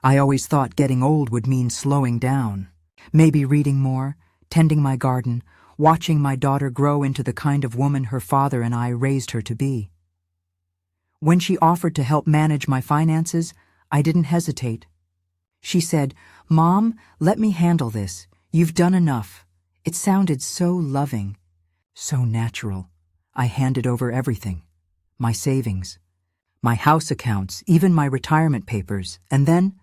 I always thought getting old would mean slowing down. Maybe reading more, tending my garden, watching my daughter grow into the kind of woman her father and I raised her to be. When she offered to help manage my finances, I didn't hesitate. She said, "Mom, let me handle this. You've done enough." It sounded so loving, so natural. I handed over everything. My savings, my house accounts, even my retirement papers. And then,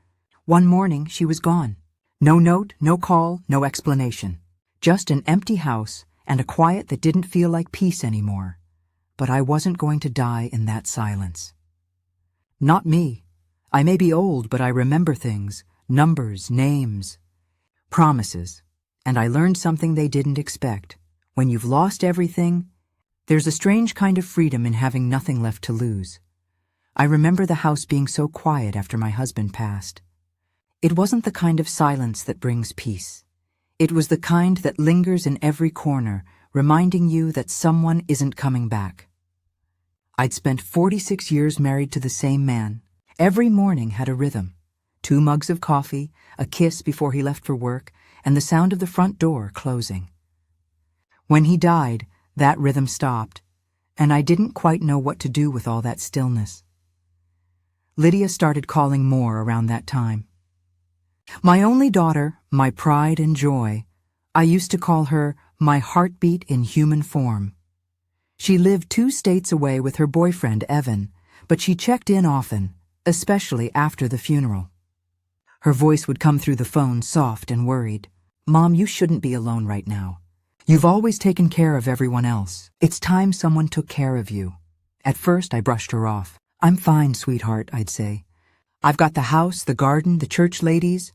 one morning, she was gone. No note, no call, no explanation. Just an empty house and a quiet that didn't feel like peace anymore. But I wasn't going to die in that silence. Not me. I may be old, but I remember things, numbers, names, promises. And I learned something they didn't expect. When you've lost everything, there's a strange kind of freedom in having nothing left to lose. I remember the house being so quiet after my husband passed. It wasn't the kind of silence that brings peace. It was the kind that lingers in every corner, reminding you that someone isn't coming back. I'd spent 46 years married to the same man. Every morning had a rhythm. 2 mugs of coffee, a kiss before he left for work, and the sound of the front door closing. When he died, that rhythm stopped, and I didn't quite know what to do with all that stillness. Lydia started calling more around that time. My only daughter, my pride and joy, I used to call her my heartbeat in human form. She lived 2 states away with her boyfriend, Evan, but she checked in often, especially after the funeral. Her voice would come through the phone soft and worried. "Mom, you shouldn't be alone right now. You've always taken care of everyone else. It's time someone took care of you." At first, I brushed her off. "I'm fine, sweetheart," I'd say. "I've got the house, the garden, the church ladies.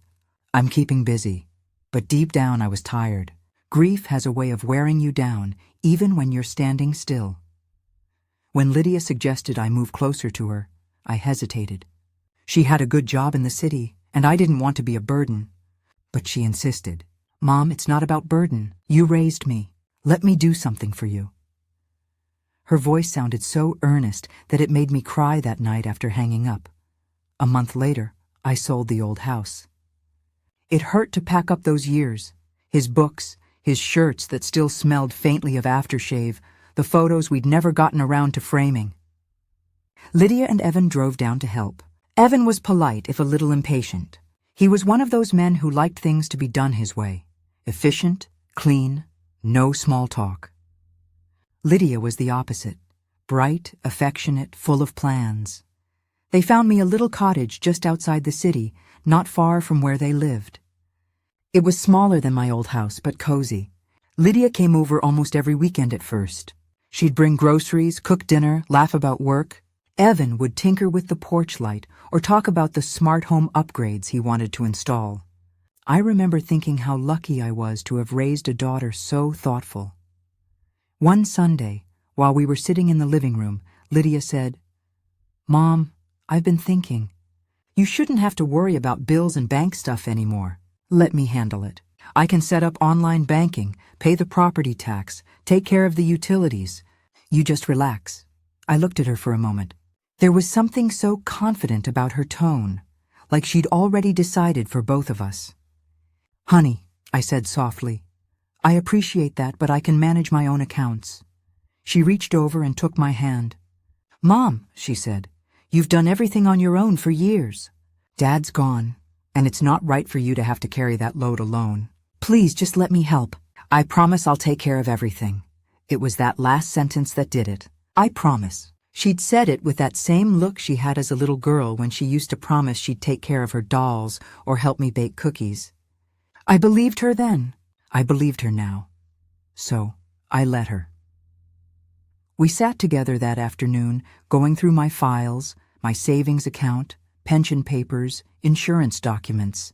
I'm keeping busy." But deep down, I was tired. Grief has a way of wearing you down, even when you're standing still. When Lydia suggested I move closer to her, I hesitated. She had a good job in the city, and I didn't want to be a burden. But she insisted. "Mom, it's not about burden. You raised me. Let me do something for you." Her voice sounded so earnest that it made me cry that night after hanging up. A month later, I sold the old house. It hurt to pack up those years. His books, his shirts that still smelled faintly of aftershave, the photos we'd never gotten around to framing. Lydia and Evan drove down to help. Evan was polite, if a little impatient. He was one of those men who liked things to be done his way. Efficient, clean, no small talk. Lydia was the opposite. Bright, affectionate, full of plans. They found me a little cottage just outside the city, not far from where they lived. It was smaller than my old house, but cozy. Lydia came over almost every weekend at first. She'd bring groceries, cook dinner, laugh about work. Evan would tinker with the porch light or talk about the smart home upgrades he wanted to install. I remember thinking how lucky I was to have raised a daughter so thoughtful. One Sunday, while we were sitting in the living room, Lydia said, "Mom, I've been thinking. You shouldn't have to worry about bills and bank stuff anymore. Let me handle it. I can set up online banking, pay the property tax, take care of the utilities. You just relax." I looked at her for a moment. There was something so confident about her tone, like she'd already decided for both of us. "Honey," I said softly, "I appreciate that, but I can manage my own accounts." She reached over and took my hand. "Mom," she said, "you've done everything on your own for years. Dad's gone, and it's not right for you to have to carry that load alone. Please just let me help. I promise I'll take care of everything." It was that last sentence that did it. I promise. She'd said it with that same look she had as a little girl when she used to promise she'd take care of her dolls or help me bake cookies. I believed her then. I believed her now. So I let her. We sat together that afternoon, going through my files, my savings account, pension papers, insurance documents.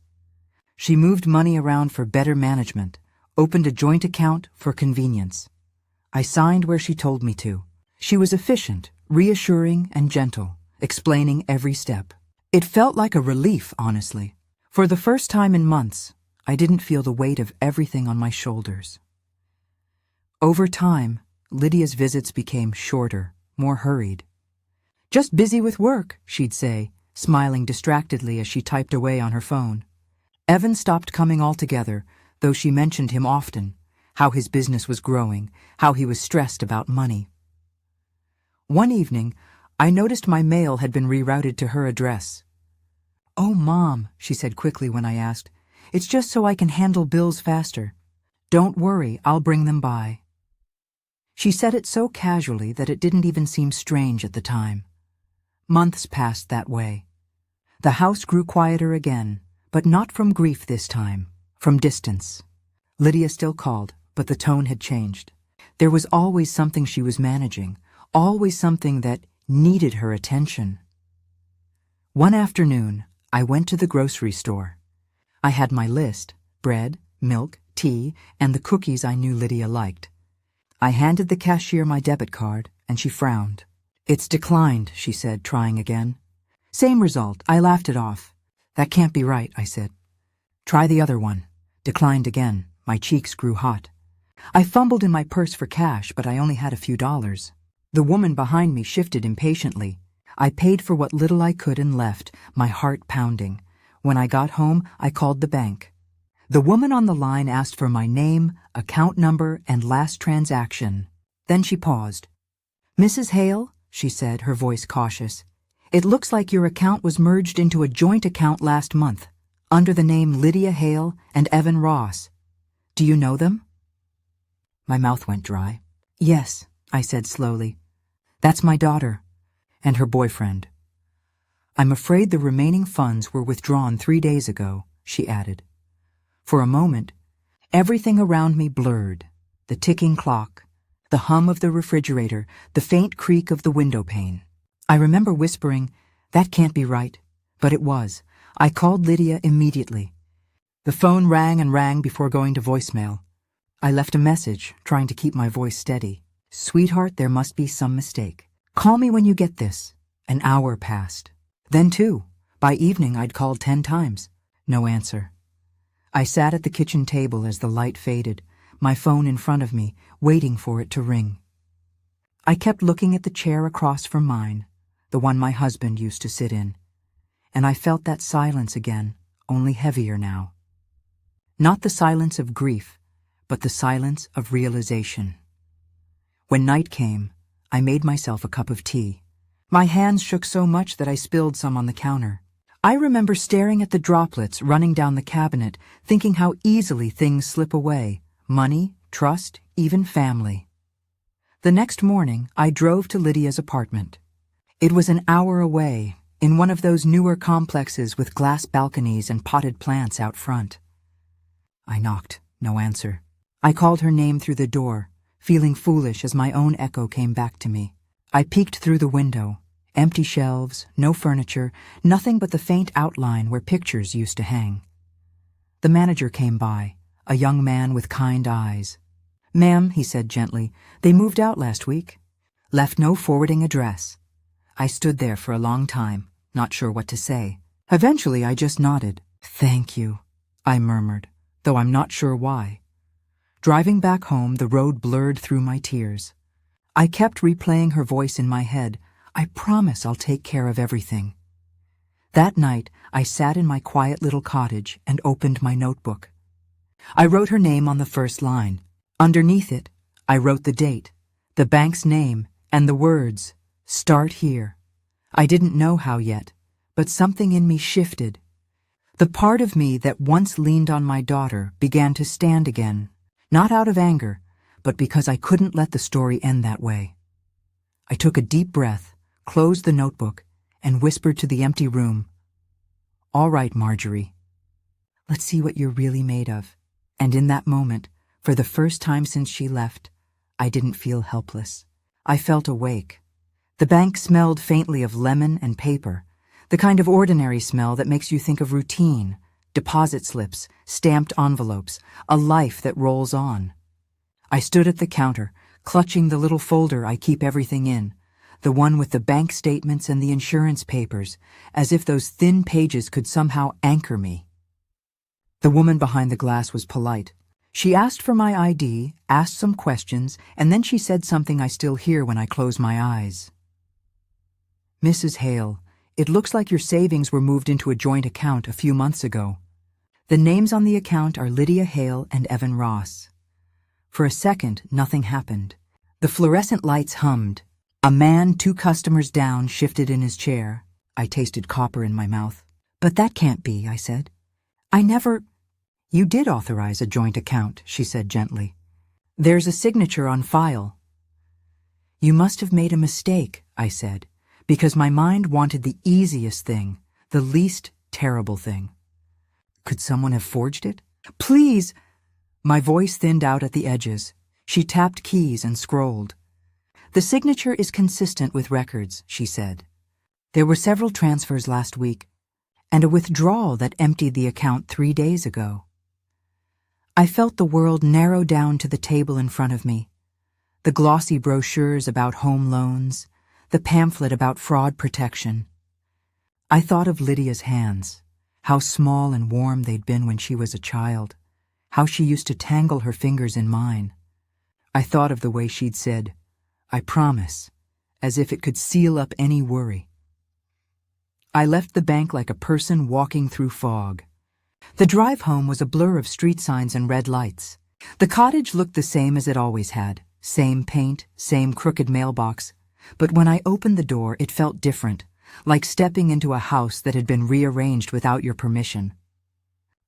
She moved money around for better management, opened a joint account for convenience. I signed where she told me to. She was efficient, reassuring, and gentle, explaining every step. It felt like a relief, honestly. For the first time in months, I didn't feel the weight of everything on my shoulders. Over time, Lydia's visits became shorter, more hurried. "Just busy with work," she'd say, smiling distractedly as she typed away on her phone. Evan stopped coming altogether, though she mentioned him often, how his business was growing, how he was stressed about money. One evening, I noticed my mail had been rerouted to her address. "Oh, Mom," she said quickly when I asked, "it's just so I can handle bills faster. Don't worry, I'll bring them by." She said it so casually that it didn't even seem strange at the time. Months passed that way. The house grew quieter again, but not from grief this time, from distance. Lydia still called, but the tone had changed. There was always something she was managing, always something that needed her attention. One afternoon, I went to the grocery store. I had my list: bread, milk, tea, and the cookies I knew Lydia liked. I handed the cashier my debit card, and she frowned. "It's declined," she said, trying again. "Same result." I laughed it off. "That can't be right," I said. "Try the other one." Declined again. My cheeks grew hot. I fumbled in my purse for cash, but I only had a few dollars. The woman behind me shifted impatiently. I paid for what little I could and left, my heart pounding. When I got home, I called the bank. The woman on the line asked for my name, account number, and last transaction. Then she paused. "Mrs. Hale," she said, her voice cautious, "it looks like your account was merged into a joint account last month, under the name Lydia Hale and Evan Ross. Do you know them?" My mouth went dry. "Yes," I said slowly. "That's my daughter, and her boyfriend." "I'm afraid the remaining funds were withdrawn 3 days ago," she added. For a moment, everything around me blurred. The ticking clock, the hum of the refrigerator, the faint creak of the window pane. I remember whispering, "That can't be right." But it was. I called Lydia immediately. The phone rang and rang before going to voicemail. I left a message, trying to keep my voice steady. "Sweetheart, there must be some mistake. Call me when you get this." An hour passed. Then 2. By evening, I'd called 10 times. No answer. I sat at the kitchen table as the light faded, my phone in front of me, waiting for it to ring. I kept looking at the chair across from mine, the one my husband used to sit in, and I felt that silence again, only heavier now. Not the silence of grief, but the silence of realization. When night came, I made myself a cup of tea. My hands shook so much that I spilled some on the counter. I remember staring at the droplets running down the cabinet, thinking how easily things slip away: money, trust, even family. The next morning, I drove to Lydia's apartment. It was an hour away, in one of those newer complexes with glass balconies and potted plants out front. I knocked. No answer. I called her name through the door, feeling foolish as my own echo came back to me. I peeked through the window. Empty shelves, no furniture, nothing but the faint outline where pictures used to hang. The manager came by, a young man with kind eyes. "Ma'am," he said gently, "they moved out last week. Left no forwarding address." I stood there for a long time, not sure what to say. Eventually, I just nodded. "Thank you," I murmured, though I'm not sure why. Driving back home, the road blurred through my tears. I kept replaying her voice in my head. "I promise I'll take care of everything." That night, I sat in my quiet little cottage and opened my notebook. I wrote her name on the first line. Underneath it, I wrote the date, the bank's name, and the words, "Start here." I didn't know how yet, but something in me shifted. The part of me that once leaned on my daughter began to stand again, not out of anger, but because I couldn't let the story end that way. I took a deep breath, closed the notebook, and whispered to the empty room, "All right, Marjorie. Let's see what you're really made of." And in that moment, for the first time since she left, I didn't feel helpless. I felt awake. The bank smelled faintly of lemon and paper, the kind of ordinary smell that makes you think of routine, deposit slips, stamped envelopes, a life that rolls on. I stood at the counter, clutching the little folder I keep everything in, the one with the bank statements and the insurance papers, as if those thin pages could somehow anchor me. The woman behind the glass was polite. She asked for my ID, asked some questions, and then she said something I still hear when I close my eyes. "Mrs. Hale, It looks like your savings were moved into a joint account a few months ago. The names on the account are Lydia Hale and Evan Ross. For a second, nothing happened. The fluorescent lights hummed. A man 2 customers down shifted in his chair. I tasted copper in my mouth. But that can't be, I said. I never— You did authorize a joint account, she said gently. There's a signature on file. You must have made a mistake, I said, because my mind wanted the easiest thing, the least terrible thing. Could someone have forged it? Please! My voice thinned out at the edges. She tapped keys and scrolled. The signature is consistent with records, she said. There were several transfers last week, and a withdrawal that emptied the account 3 days ago. I felt the world narrow down to the table in front of me. The glossy brochures about home loans, the pamphlet about fraud protection. I thought of Lydia's hands, how small and warm they'd been when she was a child, how she used to tangle her fingers in mine. I thought of the way she'd said, "I promise," as if it could seal up any worry. I left the bank like a person walking through fog. The drive home was a blur of street signs and red lights. The cottage looked the same as it always had, same paint, same crooked mailbox, but when I opened the door it felt different, like stepping into a house that had been rearranged without your permission.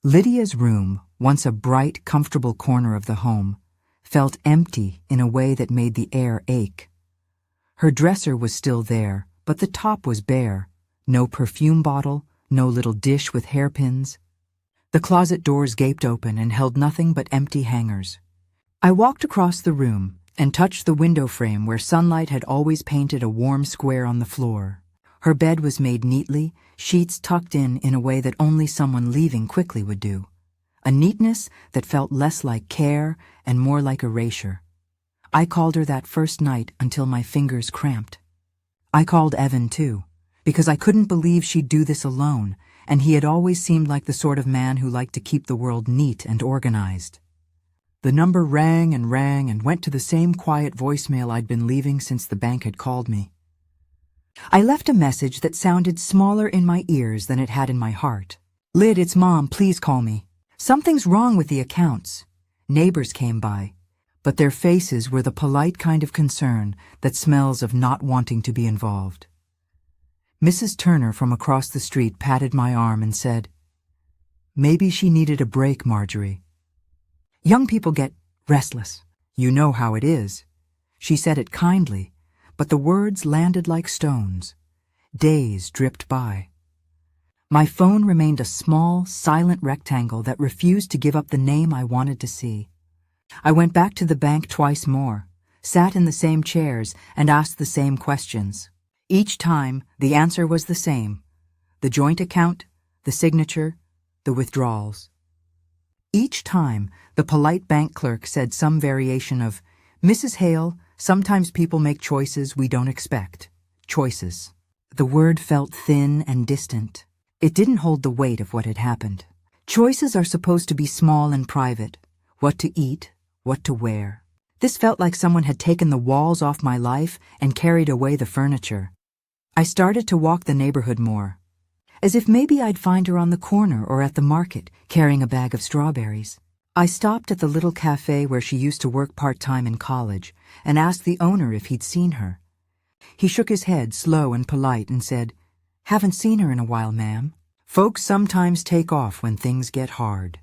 Lydia's room, once a bright, comfortable corner of the home, felt empty in a way that made the air ache. Her dresser was still there, but the top was bare. No perfume bottle, no little dish with hairpins. The closet doors gaped open and held nothing but empty hangers. I walked across the room and touched the window frame where sunlight had always painted a warm square on the floor. Her bed was made neatly, sheets tucked in a way that only someone leaving quickly would do. A neatness that felt less like care and more like erasure. I called her that first night until my fingers cramped. I called Evan too, because I couldn't believe she'd do this alone, and he had always seemed like the sort of man who liked to keep the world neat and organized. The number rang and went to the same quiet voicemail I'd been leaving since the bank had called me. I left a message that sounded smaller in my ears than it had in my heart. "Lyd, it's Mom, please call me. Something's wrong with the accounts." Neighbors came by, but their faces were the polite kind of concern that smells of not wanting to be involved. Mrs. Turner from across the street patted my arm and said, "Maybe she needed a break, Marjorie. Young people get restless. You know how it is." She said it kindly, but the words landed like stones. Days dripped by. My phone remained a small, silent rectangle that refused to give up the name I wanted to see. I went back to the bank twice more, sat in the same chairs, and asked the same questions. Each time, the answer was the same: the joint account, the signature, the withdrawals. Each time, the polite bank clerk said some variation of, "Mrs. Hale, sometimes people make choices we don't expect." Choices. The word felt thin and distant. It didn't hold the weight of what had happened. Choices are supposed to be small and private. What to eat, what to wear. This felt like someone had taken the walls off my life and carried away the furniture. I started to walk the neighborhood more, as if maybe I'd find her on the corner or at the market, carrying a bag of strawberries. I stopped at the little cafe where she used to work part-time in college and asked the owner if he'd seen her. He shook his head, slow and polite, and said, "Haven't seen her in a while, ma'am. Folks sometimes take off when things get hard."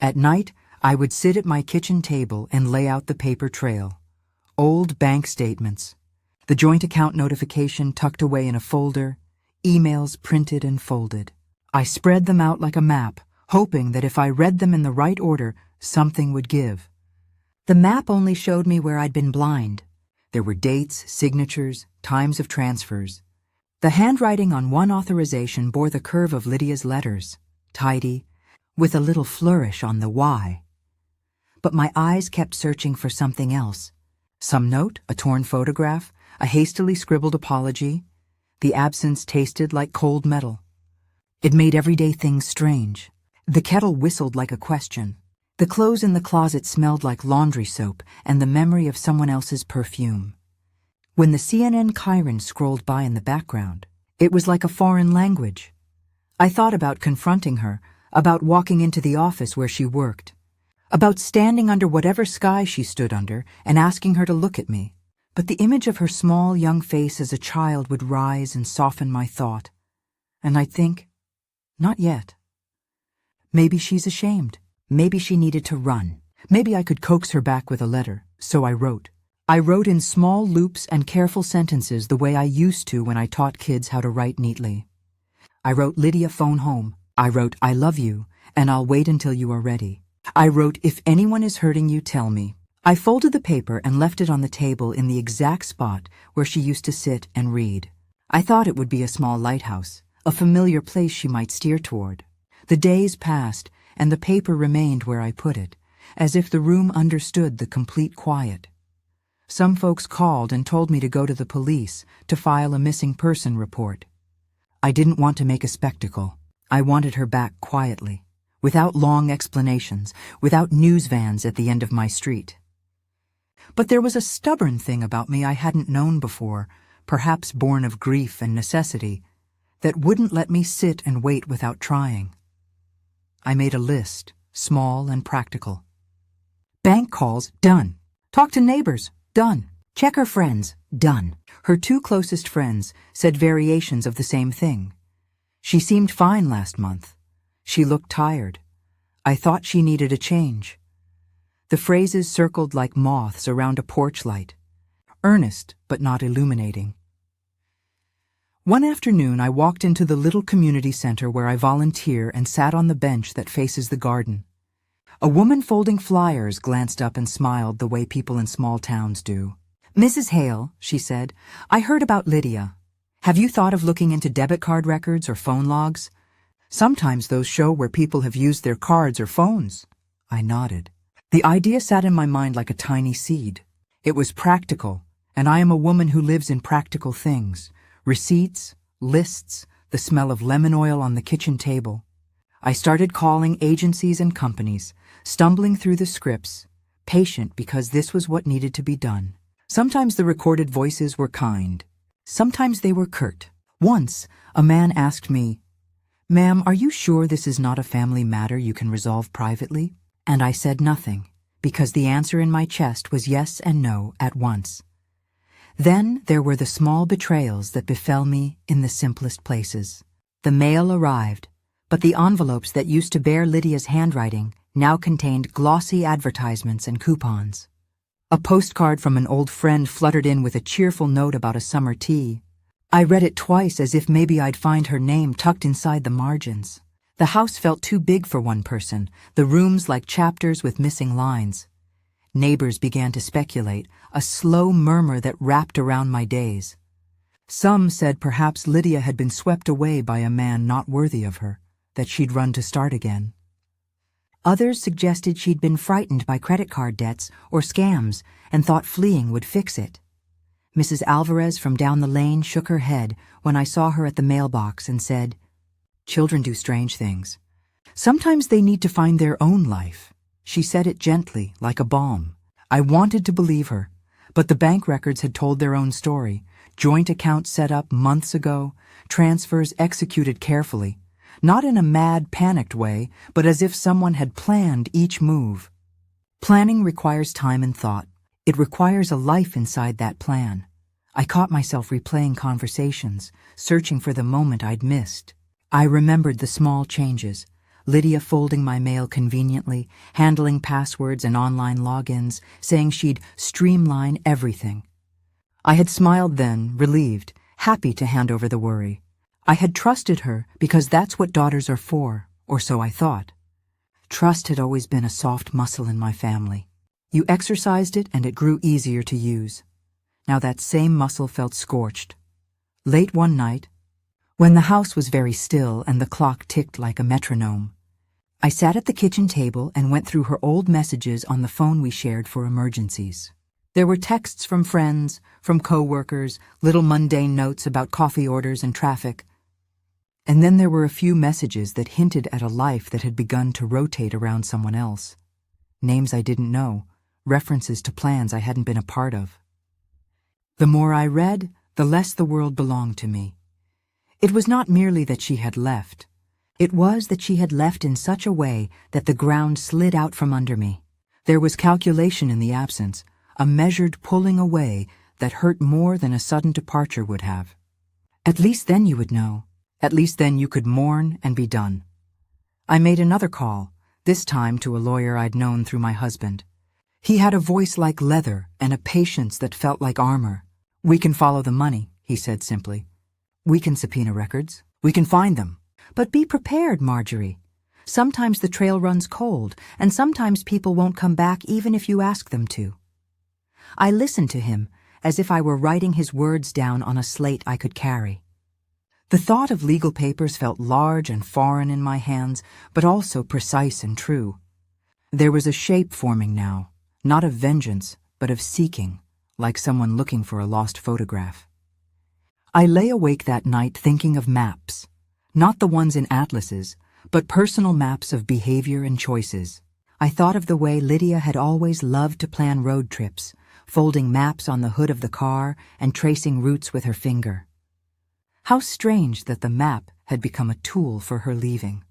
At night, I would sit at my kitchen table and lay out the paper trail. Old bank statements, the joint account notification tucked away in a folder, emails printed and folded. I spread them out like a map, hoping that if I read them in the right order, something would give. The map only showed me where I'd been blind. There were dates, signatures, times of transfers. The handwriting on one authorization bore the curve of Lydia's letters, tidy, with a little flourish on the Y. But my eyes kept searching for something else. Some note, a torn photograph, a hastily scribbled apology. The absence tasted like cold metal. It made everyday things strange. The kettle whistled like a question. The clothes in the closet smelled like laundry soap and the memory of someone else's perfume. When the CNN Chiron scrolled by in the background, It was like a foreign language. I thought about confronting her, about walking into the office where she worked, about standing under whatever sky she stood under and asking her to look at me. But the image of her small young face as a child would rise and soften my thought. And I'd think, not yet. Maybe she's ashamed. Maybe she needed to run. Maybe I could coax her back with a letter. So I wrote. I wrote in small loops and careful sentences the way I used to when I taught kids how to write neatly. I wrote, Lydia, phone home. I wrote, I love you, and I'll wait until you are ready. I wrote, if anyone is hurting you, tell me. I folded the paper and left it on the table in the exact spot where she used to sit and read. I thought it would be a small lighthouse, a familiar place she might steer toward. The days passed, and the paper remained where I put it, as if the room understood the complete quiet. Some folks called and told me to go to the police to file a missing person report. I didn't want to make a spectacle. I wanted her back quietly, without long explanations, without news vans at the end of my street. But there was a stubborn thing about me I hadn't known before, perhaps born of grief and necessity, that wouldn't let me sit and wait without trying. I made a list, small and practical. Bank calls, done. Talk to neighbors, done. Check her friends, done. Her two closest friends said variations of the same thing. She seemed fine last month. She looked tired. I thought she needed a change. The phrases circled like moths around a porch light, earnest but not illuminating. One afternoon I walked into the little community center where I volunteer and sat on the bench that faces the garden. A woman folding flyers glanced up and smiled the way people in small towns do. Mrs. Hale, she said, I heard about Lydia. Have you thought of looking into debit card records or phone logs? Sometimes those show where people have used their cards or phones. I nodded. The idea sat in my mind like a tiny seed. It was practical, and I am a woman who lives in practical things. Receipts, lists, the smell of lemon oil on the kitchen table. I started calling agencies and companies, stumbling through the scripts, patient because this was what needed to be done. Sometimes the recorded voices were kind. Sometimes they were curt. Once, a man asked me, Ma'am, are you sure this is not a family matter you can resolve privately? And I said nothing, because the answer in my chest was yes and no at once. Then there were the small betrayals that befell me in the simplest places. The mail arrived, but the envelopes that used to bear Lydia's handwriting now contained glossy advertisements and coupons. A postcard from an old friend fluttered in with a cheerful note about a summer tea. I read it twice as if maybe I'd find her name tucked inside the margins. The house felt too big for one person, the rooms like chapters with missing lines. Neighbors began to speculate, a slow murmur that wrapped around my days. Some said perhaps Lydia had been swept away by a man not worthy of her, that she'd run to start again. Others suggested she'd been frightened by credit card debts or scams and thought fleeing would fix it. Mrs. Alvarez from down the lane shook her head when I saw her at the mailbox and said, Children do strange things. Sometimes they need to find their own life. She said it gently, like a balm. I wanted to believe her, but the bank records had told their own story. Joint accounts set up months ago, transfers executed carefully, not in a mad, panicked way, but as if someone had planned each move. Planning requires time and thought. It requires a life inside that plan. I caught myself replaying conversations, searching for the moment I'd missed. I remembered the small changes. Lydia folding my mail conveniently, handling passwords and online logins, saying she'd streamline everything. I had smiled then, relieved, happy to hand over the worry. I had trusted her because that's what daughters are for, or so I thought. Trust had always been a soft muscle in my family. You exercised it and it grew easier to use. Now that same muscle felt scorched. Late one night, when the house was very still and the clock ticked like a metronome, I sat at the kitchen table and went through her old messages on the phone we shared for emergencies. There were texts from friends, from co-workers, little mundane notes about coffee orders and traffic. And then there were a few messages that hinted at a life that had begun to rotate around someone else. Names I didn't know, references to plans I hadn't been a part of. The more I read, the less the world belonged to me. It was not merely that she had left. It was that she had left in such a way that the ground slid out from under me. There was calculation in the absence, a measured pulling away that hurt more than a sudden departure would have. At least then you would know. At least then you could mourn and be done. I made another call, this time to a lawyer I'd known through my husband. He had a voice like leather and a patience that felt like armor. "We can follow the money," he said simply. "We can subpoena records. We can find them. But be prepared, Marjorie. Sometimes the trail runs cold, and sometimes people won't come back even if you ask them to." I listened to him as if I were writing his words down on a slate I could carry. The thought of legal papers felt large and foreign in my hands, but also precise and true. There was a shape forming now, not of vengeance, but of seeking, like someone looking for a lost photograph. I lay awake that night thinking of maps, not the ones in atlases, but personal maps of behavior and choices. I thought of the way Lydia had always loved to plan road trips, folding maps on the hood of the car and tracing routes with her finger. How strange that the map had become a tool for her leaving.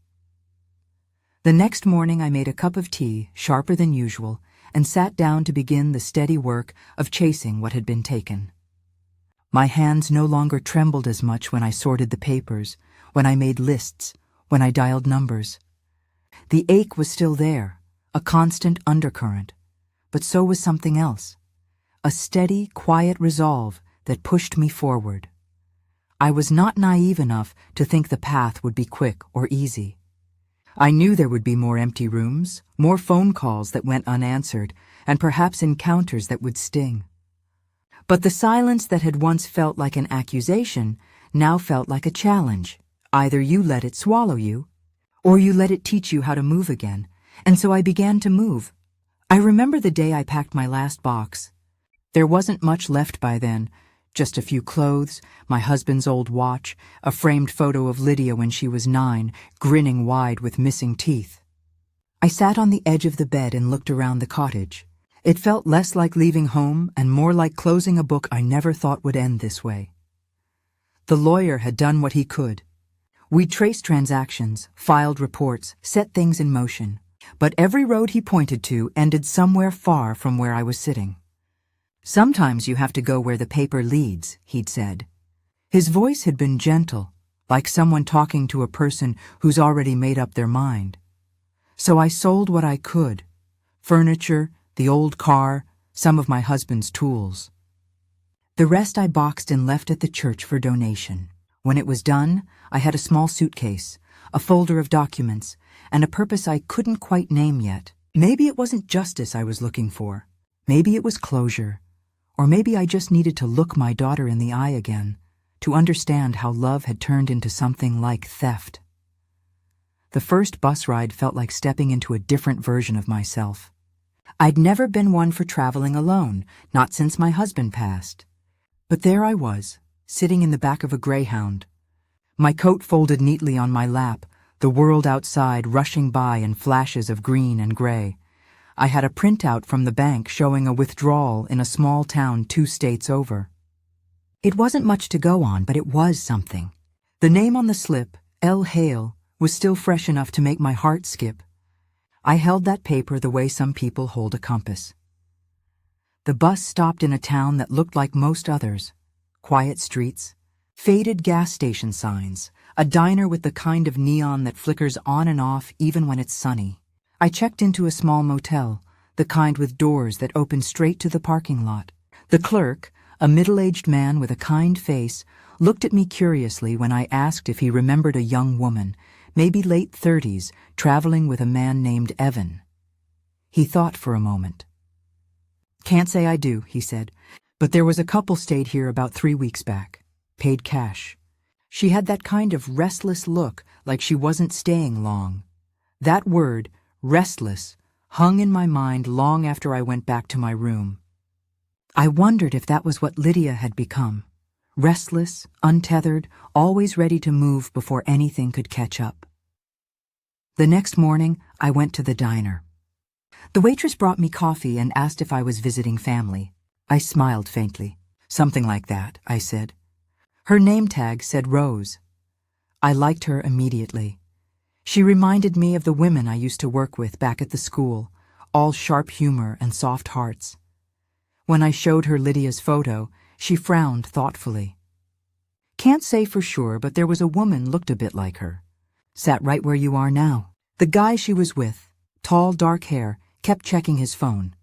The next morning I made a cup of tea, sharper than usual, and sat down to begin the steady work of chasing what had been taken. My hands no longer trembled as much when I sorted the papers, when I made lists, when I dialed numbers. The ache was still there, a constant undercurrent, but so was something else, a steady, quiet resolve that pushed me forward. I was not naive enough to think the path would be quick or easy. I knew there would be more empty rooms, more phone calls that went unanswered, and perhaps encounters that would sting. But the silence that had once felt like an accusation now felt like a challenge. Either you let it swallow you, or you let it teach you how to move again, and so I began to move. I remember the day I packed my last box. There wasn't much left by then, just a few clothes, my husband's old watch, a framed photo of Lydia when she was 9, grinning wide with missing teeth. I sat on the edge of the bed and looked around the cottage. It felt less like leaving home and more like closing a book I never thought would end this way. The lawyer had done what he could. We traced transactions, filed reports, set things in motion, but every road he pointed to ended somewhere far from where I was sitting. "Sometimes you have to go where the paper leads," he'd said. His voice had been gentle, like someone talking to a person who's already made up their mind. So I sold what I could: furniture, the old car, some of my husband's tools. The rest I boxed and left at the church for donation. When it was done, I had a small suitcase, a folder of documents, and a purpose I couldn't quite name yet. Maybe it wasn't justice I was looking for. Maybe it was closure. Or maybe I just needed to look my daughter in the eye again, to understand how love had turned into something like theft. The first bus ride felt like stepping into a different version of myself. I'd never been one for traveling alone, not since my husband passed. But there I was, sitting in the back of a Greyhound. My coat folded neatly on my lap, the world outside rushing by in flashes of green and gray. I had a printout from the bank showing a withdrawal in a small town 2 states over. It wasn't much to go on, but it was something. The name on the slip, L. Hale, was still fresh enough to make my heart skip. I held that paper the way some people hold a compass. The bus stopped in a town that looked like most others. Quiet streets, faded gas station signs, a diner with the kind of neon that flickers on and off even when it's sunny. I checked into a small motel, the kind with doors that open straight to the parking lot. The clerk, a middle-aged man with a kind face, looked at me curiously when I asked if he remembered a young woman, maybe late 30s, traveling with a man named Evan. He thought for a moment. "Can't say I do," he said, "but there was a couple stayed here about 3 weeks back. Paid cash. She had that kind of restless look, like she wasn't staying long. That word, restless, hung in my mind long after I went back to my room. I wondered if that was what Lydia had become. Restless, untethered, always ready to move before anything could catch up. The next morning, I went to the diner. The waitress brought me coffee and asked if I was visiting family. I smiled faintly. "Something like that," I said. Her name tag said Rose. I liked her immediately. She reminded me of the women I used to work with back at the school, all sharp humor and soft hearts. When I showed her Lydia's photo, she frowned thoughtfully. Can't say for sure, but there was a woman looked a bit like her. Sat right where you are now. The guy she was with, tall, dark hair, kept checking his phone.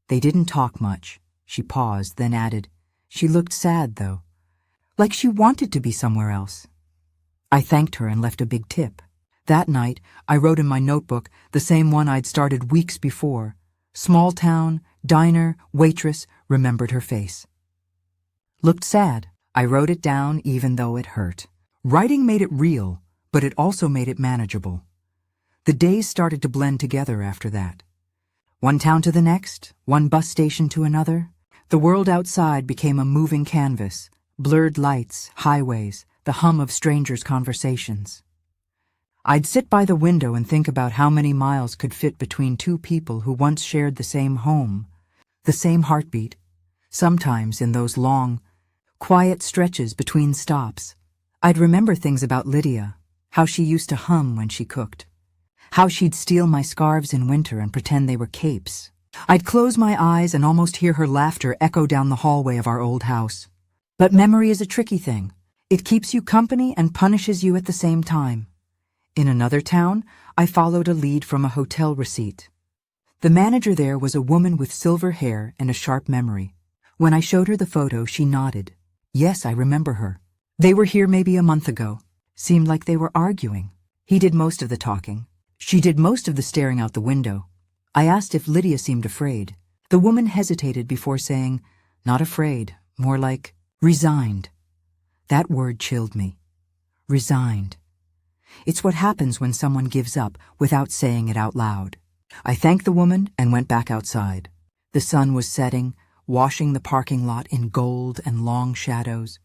They didn't talk much. She paused, then added, "She looked sad, though. Like she wanted to be somewhere else." I thanked her and left a big tip. That night, I wrote in my notebook the same one I'd started weeks before. Small town, diner, waitress, remembered her face. Looked sad. I wrote it down even though it hurt. Writing made it real, but it also made it manageable. The days started to blend together after that. One town to the next, one bus station to another. The world outside became a moving canvas, blurred lights, highways, the hum of strangers' conversations. I'd sit by the window and think about how many miles could fit between two people who once shared the same home, the same heartbeat. Sometimes in those long, quiet stretches between stops, I'd remember things about Lydia, how she used to hum when she cooked, how she'd steal my scarves in winter and pretend they were capes. I'd close my eyes and almost hear her laughter echo down the hallway of our old house. But memory is a tricky thing. It keeps you company and punishes you at the same time. In another town, I followed a lead from a hotel receipt. The manager there was a woman with silver hair and a sharp memory. When I showed her the photo, she nodded. Yes, I remember her. They were here maybe a month ago. Seemed like they were arguing. He did most of the talking. She did most of the staring out the window. I asked if Lydia seemed afraid. The woman hesitated before saying, "Not afraid, more like resigned." That word chilled me. Resigned. It's what happens when someone gives up without saying it out loud. I thanked the woman and went back outside. The sun was setting, washing the parking lot in gold and long shadows.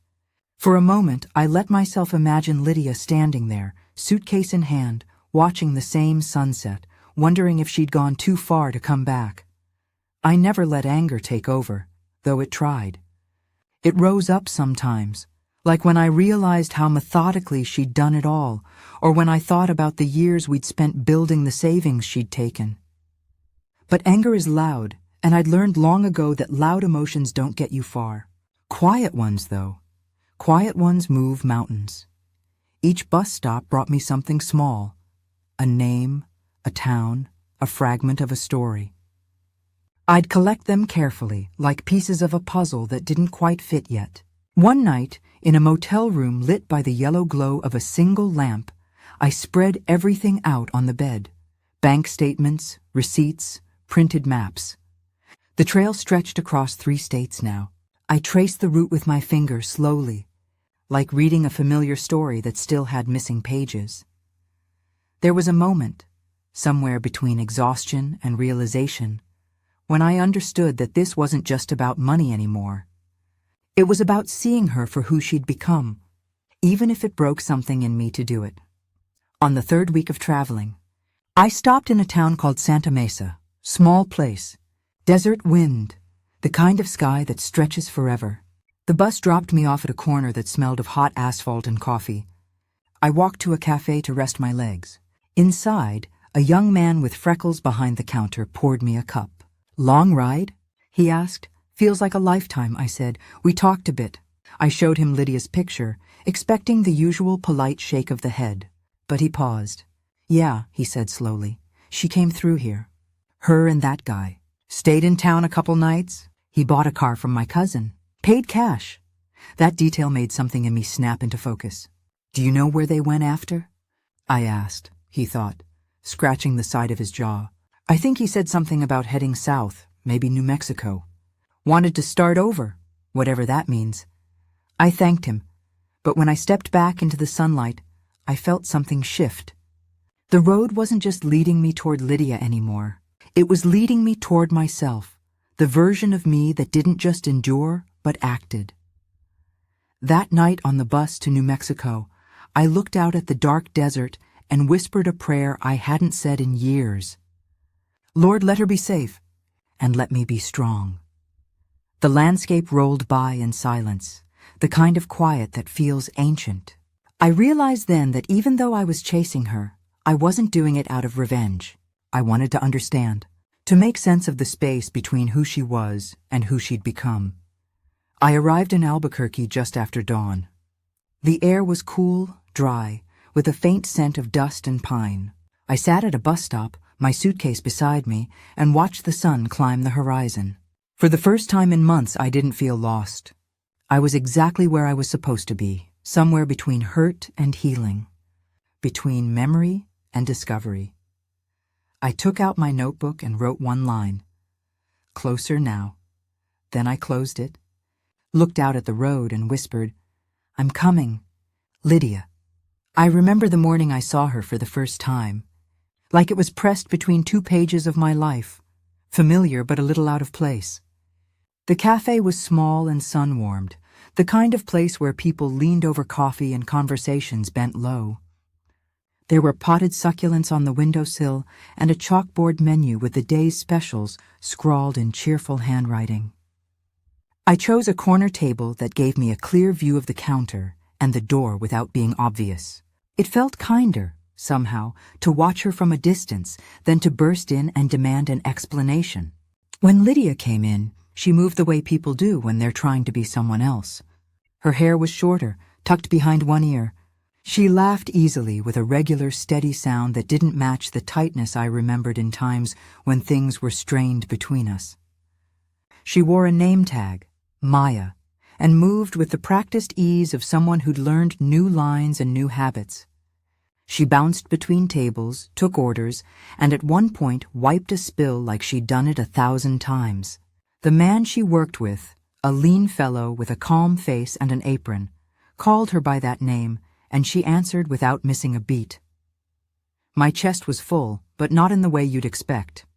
For a moment, I let myself imagine Lydia standing there, suitcase in hand, watching the same sunset, wondering if she'd gone too far to come back. I never let anger take over, though it tried. It rose up sometimes, like when I realized how methodically she'd done it all, or when I thought about the years we'd spent building the savings she'd taken. But anger is loud, and I'd learned long ago that loud emotions don't get you far. Quiet ones, though. Quiet ones move mountains. Each bus stop brought me something small. A name, a town, a fragment of a story. I'd collect them carefully, like pieces of a puzzle that didn't quite fit yet. One night, in a motel room lit by the yellow glow of a single lamp, I spread everything out on the bed. Bank statements, receipts, printed maps. The trail stretched across 3 states now. I traced the route with my finger slowly, like reading a familiar story that still had missing pages. There was a moment, somewhere between exhaustion and realization, when I understood that this wasn't just about money anymore. It was about seeing her for who she'd become, even if it broke something in me to do it. On the 3rd week of traveling, I stopped in a town called Santa Mesa, small place, desert wind, the kind of sky that stretches forever. The bus dropped me off at a corner that smelled of hot asphalt and coffee. I walked to a cafe to rest my legs. Inside, a young man with freckles behind the counter poured me a cup. "Long ride?" he asked. "Feels like a lifetime," I said. We talked a bit. I showed him Lydia's picture, expecting the usual polite shake of the head. But he paused. "Yeah," he said slowly. "She came through here. Her and that guy. Stayed in town a couple nights. He bought a car from my cousin. Paid cash." That detail made something in me snap into focus. "Do you know where they went after?" I asked. He thought, scratching the side of his jaw. I think he said something about heading south, maybe New Mexico. Wanted to start over, whatever that means. I thanked him, but when I stepped back into the sunlight, I felt something shift. The road wasn't just leading me toward Lydia anymore. It was leading me toward myself, the version of me that didn't just endure, but acted. That night on the bus to New Mexico, I looked out at the dark desert and whispered a prayer I hadn't said in years. "Lord, let her be safe, and let me be strong." The landscape rolled by in silence, the kind of quiet that feels ancient. I realized then that even though I was chasing her, I wasn't doing it out of revenge. I wanted to understand, to make sense of the space between who she was and who she'd become. I arrived in Albuquerque just after dawn. The air was cool, dry, with a faint scent of dust and pine. I sat at a bus stop, my suitcase beside me, and watched the sun climb the horizon. For the first time in months, I didn't feel lost. I was exactly where I was supposed to be, somewhere between hurt and healing, between memory and discovery. I took out my notebook and wrote one line. Closer now. Then I closed it, looked out at the road and whispered, I'm coming, Lydia. I remember the morning I saw her for the first time, like it was pressed between 2 pages of my life, familiar but a little out of place. The cafe was small and sun-warmed, the kind of place where people leaned over coffee and conversations bent low. There were potted succulents on the windowsill and a chalkboard menu with the day's specials scrawled in cheerful handwriting. I chose a corner table that gave me a clear view of the counter and the door without being obvious. It felt kinder, somehow, to watch her from a distance than to burst in and demand an explanation. When Lydia came in, she moved the way people do when they're trying to be someone else. Her hair was shorter, tucked behind one ear. She laughed easily with a regular, steady sound that didn't match the tightness I remembered in times when things were strained between us. She wore a name tag, Maya, and moved with the practiced ease of someone who'd learned new lines and new habits. She bounced between tables, took orders, and at one point wiped a spill like she'd done it 1,000 times. The man she worked with, a lean fellow with a calm face and an apron, called her by that name, and she answered without missing a beat. My chest was full, but not in the way you'd expect.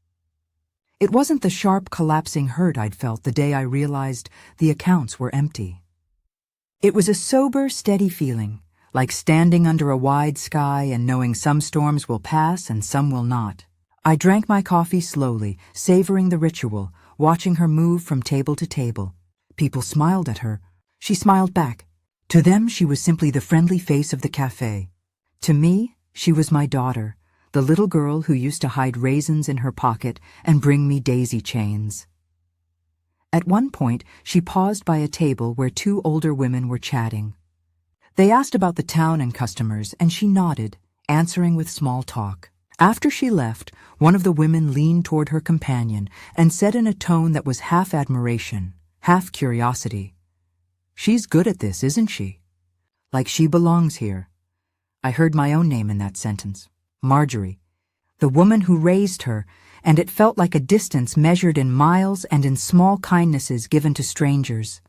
It wasn't the sharp, collapsing hurt I'd felt the day I realized the accounts were empty. It was a sober, steady feeling, like standing under a wide sky and knowing some storms will pass and some will not. I drank my coffee slowly, savoring the ritual, watching her move from table to table. People smiled at her. She smiled back. To them, she was simply the friendly face of the cafe. To me, she was my daughter, the little girl who used to hide raisins in her pocket and bring me daisy chains. At one point, she paused by a table where 2 older women were chatting. They asked about the town and customers, and she nodded, answering with small talk. After she left, one of the women leaned toward her companion and said in a tone that was half admiration, half curiosity, "She's good at this, isn't she? Like she belongs here." I heard my own name in that sentence. Marjorie, the woman who raised her, and it felt like a distance measured in miles and in small kindnesses given to strangers.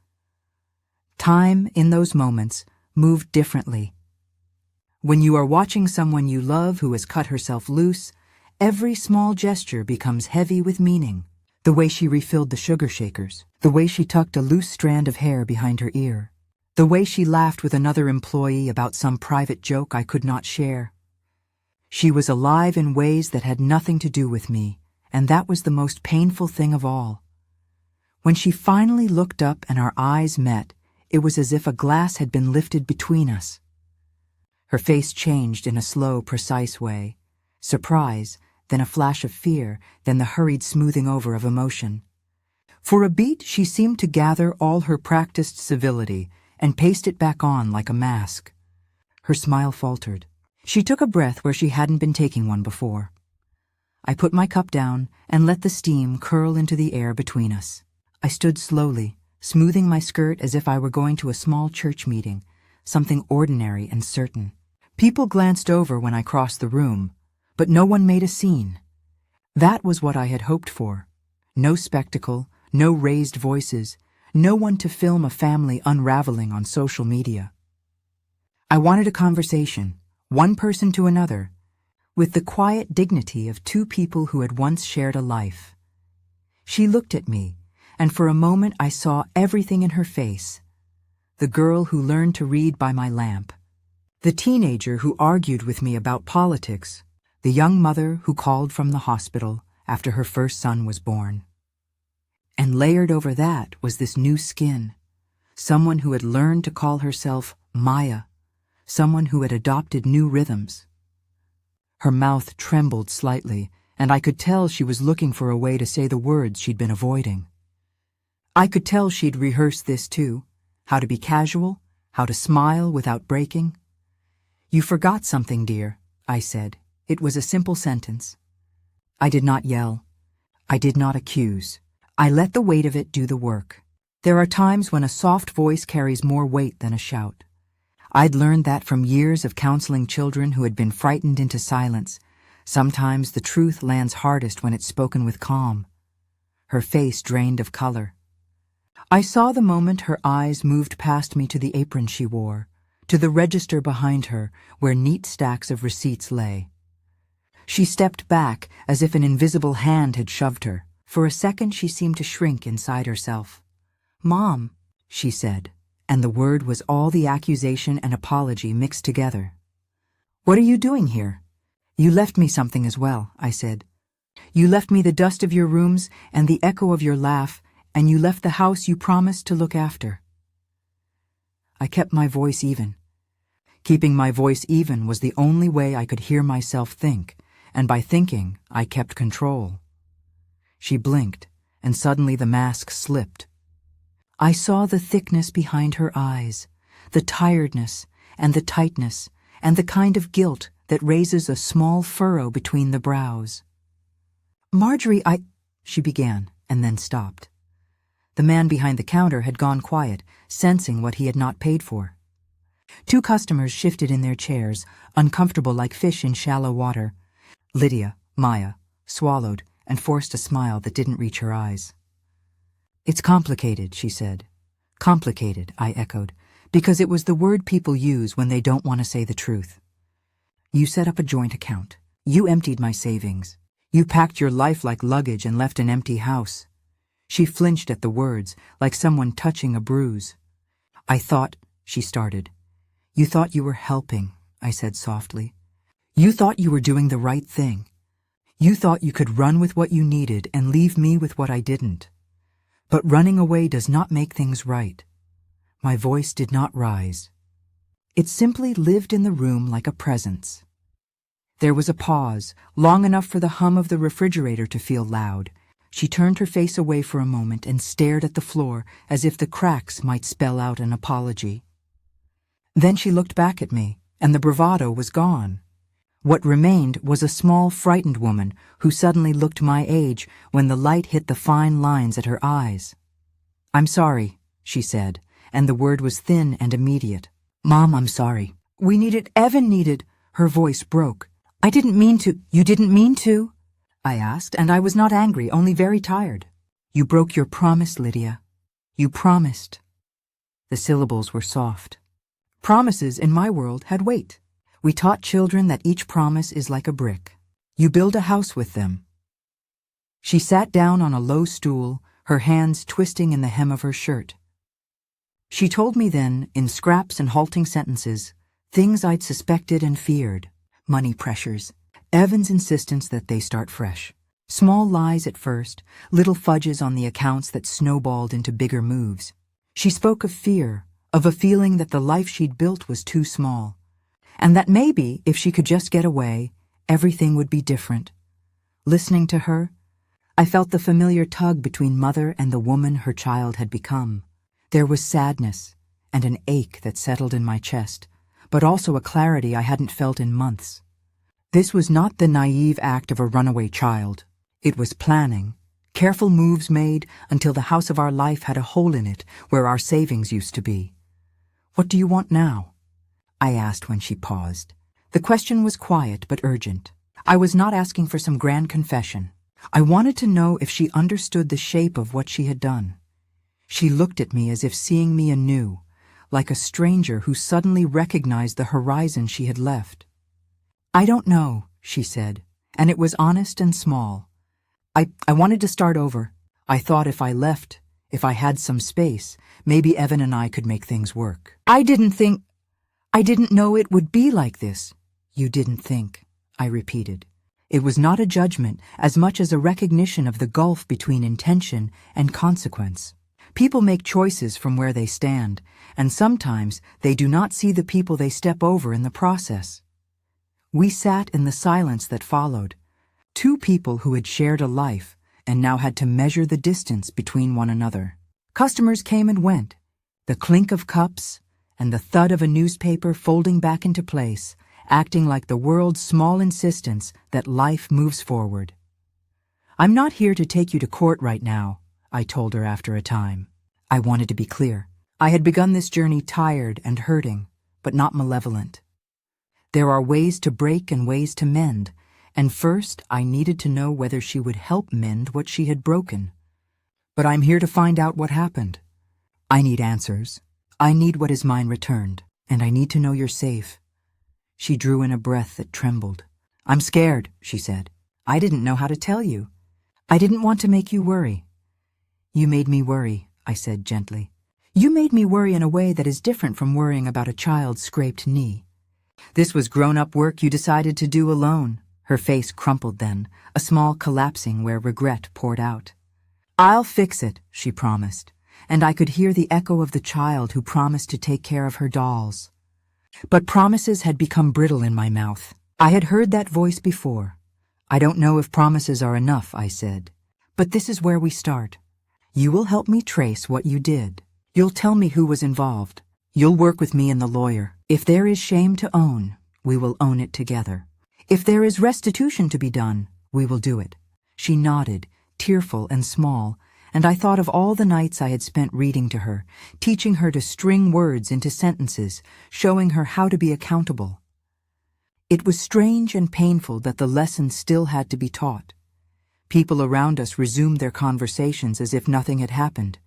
Time, in those moments, moved differently. When you are watching someone you love who has cut herself loose, every small gesture becomes heavy with meaning. The way she refilled the sugar shakers, the way she tucked a loose strand of hair behind her ear, the way she laughed with another employee about some private joke I could not share. She was alive in ways that had nothing to do with me, and that was the most painful thing of all. When she finally looked up and our eyes met, it was as if a glass had been lifted between us. Her face changed in a slow, precise way. Surprise, then a flash of fear, then the hurried smoothing over of emotion. For a beat, she seemed to gather all her practiced civility and paste it back on like a mask. Her smile faltered. She took a breath where she hadn't been taking one before. I put my cup down and let the steam curl into the air between us. I stood slowly, smoothing my skirt as if I were going to a small church meeting, something ordinary and certain. People glanced over when I crossed the room, but no one made a scene. That was what I had hoped for. No spectacle, no raised voices, no one to film a family unraveling on social media. I wanted a conversation, one person to another, with the quiet dignity of 2 people who had once shared a life. She looked at me, and for a moment I saw everything in her face. The girl who learned to read by my lamp, the teenager who argued with me about politics, the young mother who called from the hospital after her first son was born. And layered over that was this new skin, someone who had learned to call herself Maya, someone who had adopted new rhythms. Her mouth trembled slightly, and I could tell she was looking for a way to say the words she'd been avoiding. I could tell she'd rehearsed this too, how to be casual, how to smile without breaking. "You forgot something, dear," I said. It was a simple sentence. I did not yell. I did not accuse. I let the weight of it do the work. There are times when a soft voice carries more weight than a shout. I'd learned that from years of counseling children who had been frightened into silence. Sometimes the truth lands hardest when it's spoken with calm. Her face drained of color. I saw the moment her eyes moved past me to the apron she wore, to the register behind her where neat stacks of receipts lay. She stepped back as if an invisible hand had shoved her. For a second she seemed to shrink inside herself. "Mom," she said, and the word was all the accusation and apology mixed together. "What are you doing here?" "You left me something as well," I said. "You left me the dust of your rooms and the echo of your laugh, and you left the house you promised to look after." I kept my voice even. Keeping my voice even was the only way I could hear myself think, and by thinking, I kept control. She blinked, and suddenly the mask slipped. I saw the thickness behind her eyes, the tiredness and the tightness, and the kind of guilt that raises a small furrow between the brows. "Marjorie, she began, and then stopped. The man behind the counter had gone quiet, sensing what he had not paid for. Two customers shifted in their chairs, uncomfortable like fish in shallow water. Lydia, Maya, swallowed and forced a smile that didn't reach her eyes. "It's complicated," she said. "Complicated," I echoed, because it was the word people use when they don't want to say the truth. "You set up a joint account. You emptied my savings. You packed your life like luggage and left an empty house." She flinched at the words, like someone touching a bruise. "I thought," she started. "You thought you were helping," I said softly. "You thought you were doing the right thing. You thought you could run with what you needed and leave me with what I didn't. But running away does not make things right." My voice did not rise. It simply lived in the room like a presence. There was a pause, long enough for the hum of the refrigerator to feel loud. She turned her face away for a moment and stared at the floor as if the cracks might spell out an apology. Then she looked back at me, and the bravado was gone. What remained was a small, frightened woman who suddenly looked my age when the light hit the fine lines at her eyes. "I'm sorry," she said, and the word was thin and immediate. "Mom, I'm sorry. We needed, Evan needed." Her voice broke. "I didn't mean to." "You didn't mean to?" I asked, and I was not angry, only very tired. "You broke your promise, Lydia. You promised." The syllables were soft. Promises in my world had weight. We taught children that each promise is like a brick. You build a house with them. She sat down on a low stool, her hands twisting in the hem of her shirt. She told me then, in scraps and halting sentences, things I'd suspected and feared. Money pressures, Evan's insistence that they start fresh. Small lies at first, little fudges on the accounts that snowballed into bigger moves. She spoke of fear, of a feeling that the life she'd built was too small, and that maybe, if she could just get away, everything would be different. Listening to her, I felt the familiar tug between mother and the woman her child had become. There was sadness and an ache that settled in my chest, but also a clarity I hadn't felt in months. This was not the naive act of a runaway child. It was planning, careful moves made until the house of our life had a hole in it where our savings used to be. "What do you want now?" I asked when she paused. The question was quiet but urgent. I was not asking for some grand confession. I wanted to know if she understood the shape of what she had done. She looked at me as if seeing me anew, like a stranger who suddenly recognized the horizon she had left. "I don't know," she said, and it was honest and small. I wanted to start over. I thought if I left, if I had some space, maybe Evan and I could make things work. I didn't know it would be like this." "You didn't think," I repeated. It was not a judgment as much as a recognition of the gulf between intention and consequence. People make choices from where they stand, and sometimes they do not see the people they step over in the process. We sat in the silence that followed. Two people who had shared a life and now had to measure the distance between one another. Customers came and went. The clink of cups and the thud of a newspaper folding back into place, acting like the world's small insistence that life moves forward. "I'm not here to take you to court right now," I told her after a time. I wanted to be clear. I had begun this journey tired and hurting, but not malevolent. There are ways to break and ways to mend, and first I needed to know whether she would help mend what she had broken. But I'm here to find out what happened. I need answers. I need what is mine returned, and I need to know you're safe. She drew in a breath that trembled. "I'm scared," she said. "I didn't know how to tell you. I didn't want to make you worry." "You made me worry," I said gently. "You made me worry in a way that is different from worrying about a child's scraped knee. This was grown-up work you decided to do alone." Her face crumpled then, a small collapsing where regret poured out. "I'll fix it," she promised, and I could hear the echo of the child who promised to take care of her dolls. But promises had become brittle in my mouth. I had heard that voice before. "I don't know if promises are enough," I said. "But this is where we start. You will help me trace what you did. You'll tell me who was involved. You'll work with me and the lawyer. If there is shame to own, we will own it together. If there is restitution to be done, we will do it." She nodded, tearful and small, and I thought of all the nights I had spent reading to her, teaching her to string words into sentences, showing her how to be accountable. It was strange and painful that the lesson still had to be taught. People around us resumed their conversations as if nothing had happened.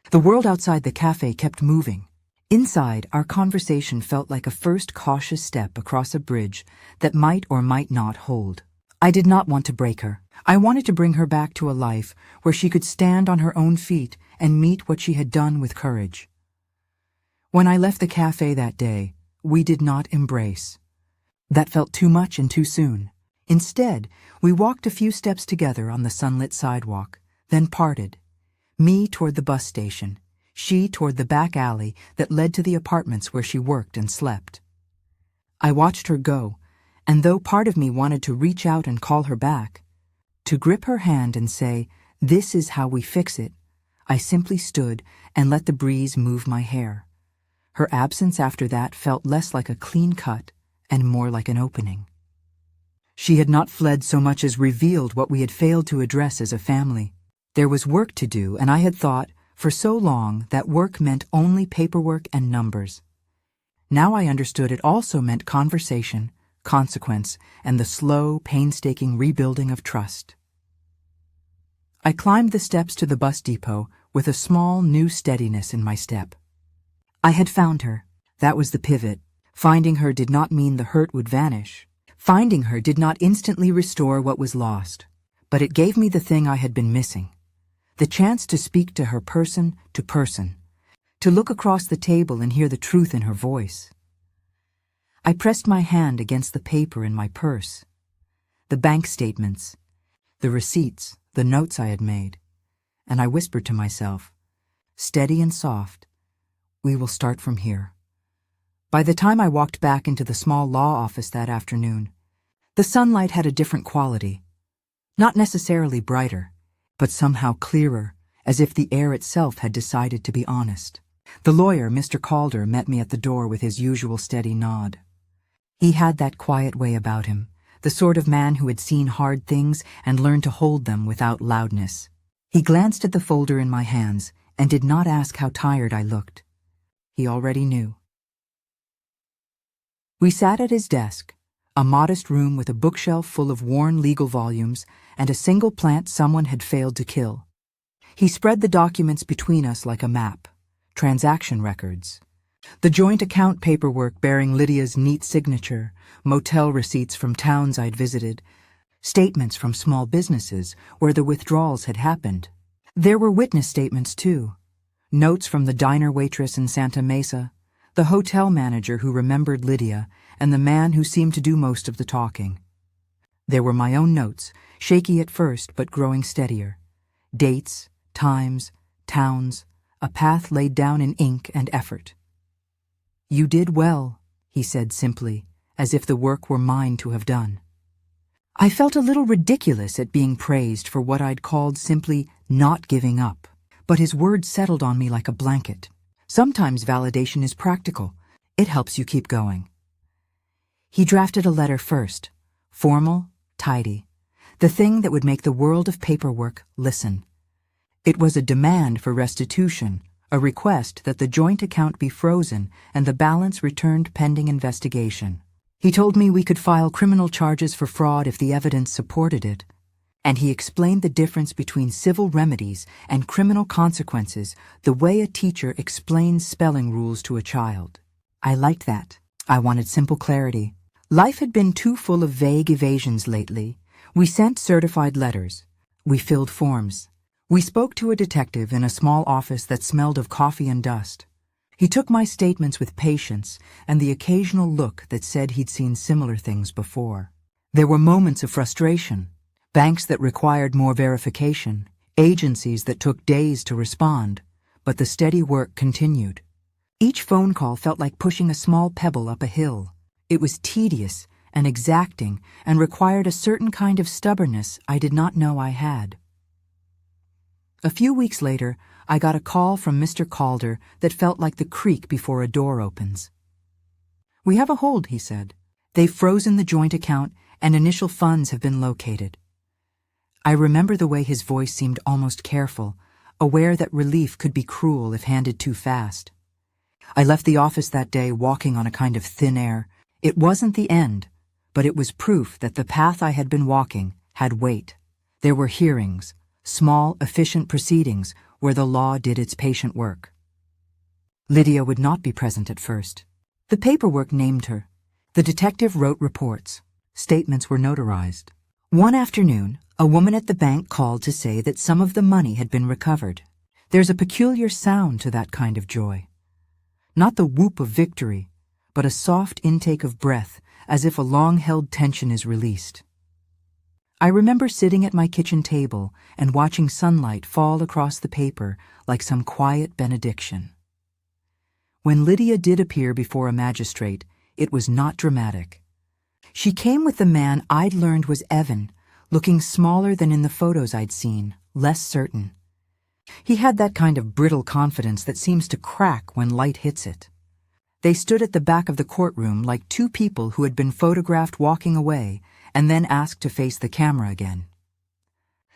The world outside the cafe kept moving. Inside, our conversation felt like a first cautious step across a bridge that might or might not hold. I did not want to break her. I wanted to bring her back to a life where she could stand on her own feet and meet what she had done with courage. When I left the cafe that day, we did not embrace. That felt too much and too soon. Instead, we walked a few steps together on the sunlit sidewalk, then parted. Me toward the bus station, she toward the back alley that led to the apartments where she worked and slept. I watched her go, and though part of me wanted to reach out and call her back, to grip her hand and say, "This is how we fix it," I simply stood and let the breeze move my hair. Her absence after that felt less like a clean cut and more like an opening. She had not fled so much as revealed what we had failed to address as a family. There was work to do, and I had thought, for so long, that work meant only paperwork and numbers. Now I understood it also meant conversation, consequence, and the slow, painstaking rebuilding of trust. I climbed the steps to the bus depot with a small, new steadiness in my step. I had found her. That was the pivot. Finding her did not mean the hurt would vanish. Finding her did not instantly restore what was lost, but it gave me the thing I had been missing. The chance to speak to her person to person, to look across the table and hear the truth in her voice. I pressed my hand against the paper in my purse, the bank statements, the receipts, the notes I had made, and I whispered to myself, steady and soft, "We will start from here." By the time I walked back into the small law office that afternoon, the sunlight had a different quality, not necessarily brighter, but somehow clearer, as if the air itself had decided to be honest. The lawyer, Mr. Calder, met me at the door with his usual steady nod. He had that quiet way about him, the sort of man who had seen hard things and learned to hold them without loudness. He glanced at the folder in my hands and did not ask how tired I looked. He already knew. We sat at his desk, a modest room with a bookshelf full of worn legal volumes and a single plant someone had failed to kill. He spread the documents between us like a map, transaction records, the joint account paperwork bearing Lydia's neat signature, motel receipts from towns I'd visited, statements from small businesses where the withdrawals had happened. There were witness statements, too, notes from the diner waitress in Santa Mesa, the hotel manager who remembered Lydia, and the man who seemed to do most of the talking. There were my own notes, shaky at first but growing steadier. Dates, times, towns, a path laid down in ink and effort. "You did well," he said simply, as if the work were mine to have done. I felt a little ridiculous at being praised for what I'd called simply not giving up, but his words settled on me like a blanket. Sometimes validation is practical. It helps you keep going. He drafted a letter first, formal, tidy, the thing that would make the world of paperwork listen. It was a demand for restitution, a request that the joint account be frozen and the balance returned pending investigation. He told me we could file criminal charges for fraud if the evidence supported it, and he explained the difference between civil remedies and criminal consequences the way a teacher explains spelling rules to a child. I liked that. I wanted simple clarity. Life had been too full of vague evasions lately. We sent certified letters. We filled forms. We spoke to a detective in a small office that smelled of coffee and dust. He took my statements with patience and the occasional look that said he'd seen similar things before. There were moments of frustration, banks that required more verification, agencies that took days to respond, but the steady work continued. Each phone call felt like pushing a small pebble up a hill. It was tedious and exacting and required a certain kind of stubbornness I did not know I had. A few weeks later, I got a call from Mr. Calder that felt like the creak before a door opens. "We have a hold," he said. "They've frozen the joint account and initial funds have been located." I remember the way his voice seemed almost careful, aware that relief could be cruel if handed too fast. I left the office that day walking on a kind of thin air. It wasn't the end, but it was proof that the path I had been walking had weight. There were hearings, small, efficient proceedings where the law did its patient work. Lydia would not be present at first. The paperwork named her. The detective wrote reports. Statements were notarized. One afternoon, a woman at the bank called to say that some of the money had been recovered. There's a peculiar sound to that kind of joy. Not the whoop of victory, but a soft intake of breath, as if a long-held tension is released. I remember sitting at my kitchen table and watching sunlight fall across the paper like some quiet benediction. When Lydia did appear before a magistrate, it was not dramatic. She came with the man I'd learned was Evan, looking smaller than in the photos I'd seen, less certain. He had that kind of brittle confidence that seems to crack when light hits it. They stood at the back of the courtroom like two people who had been photographed walking away and then asked to face the camera again.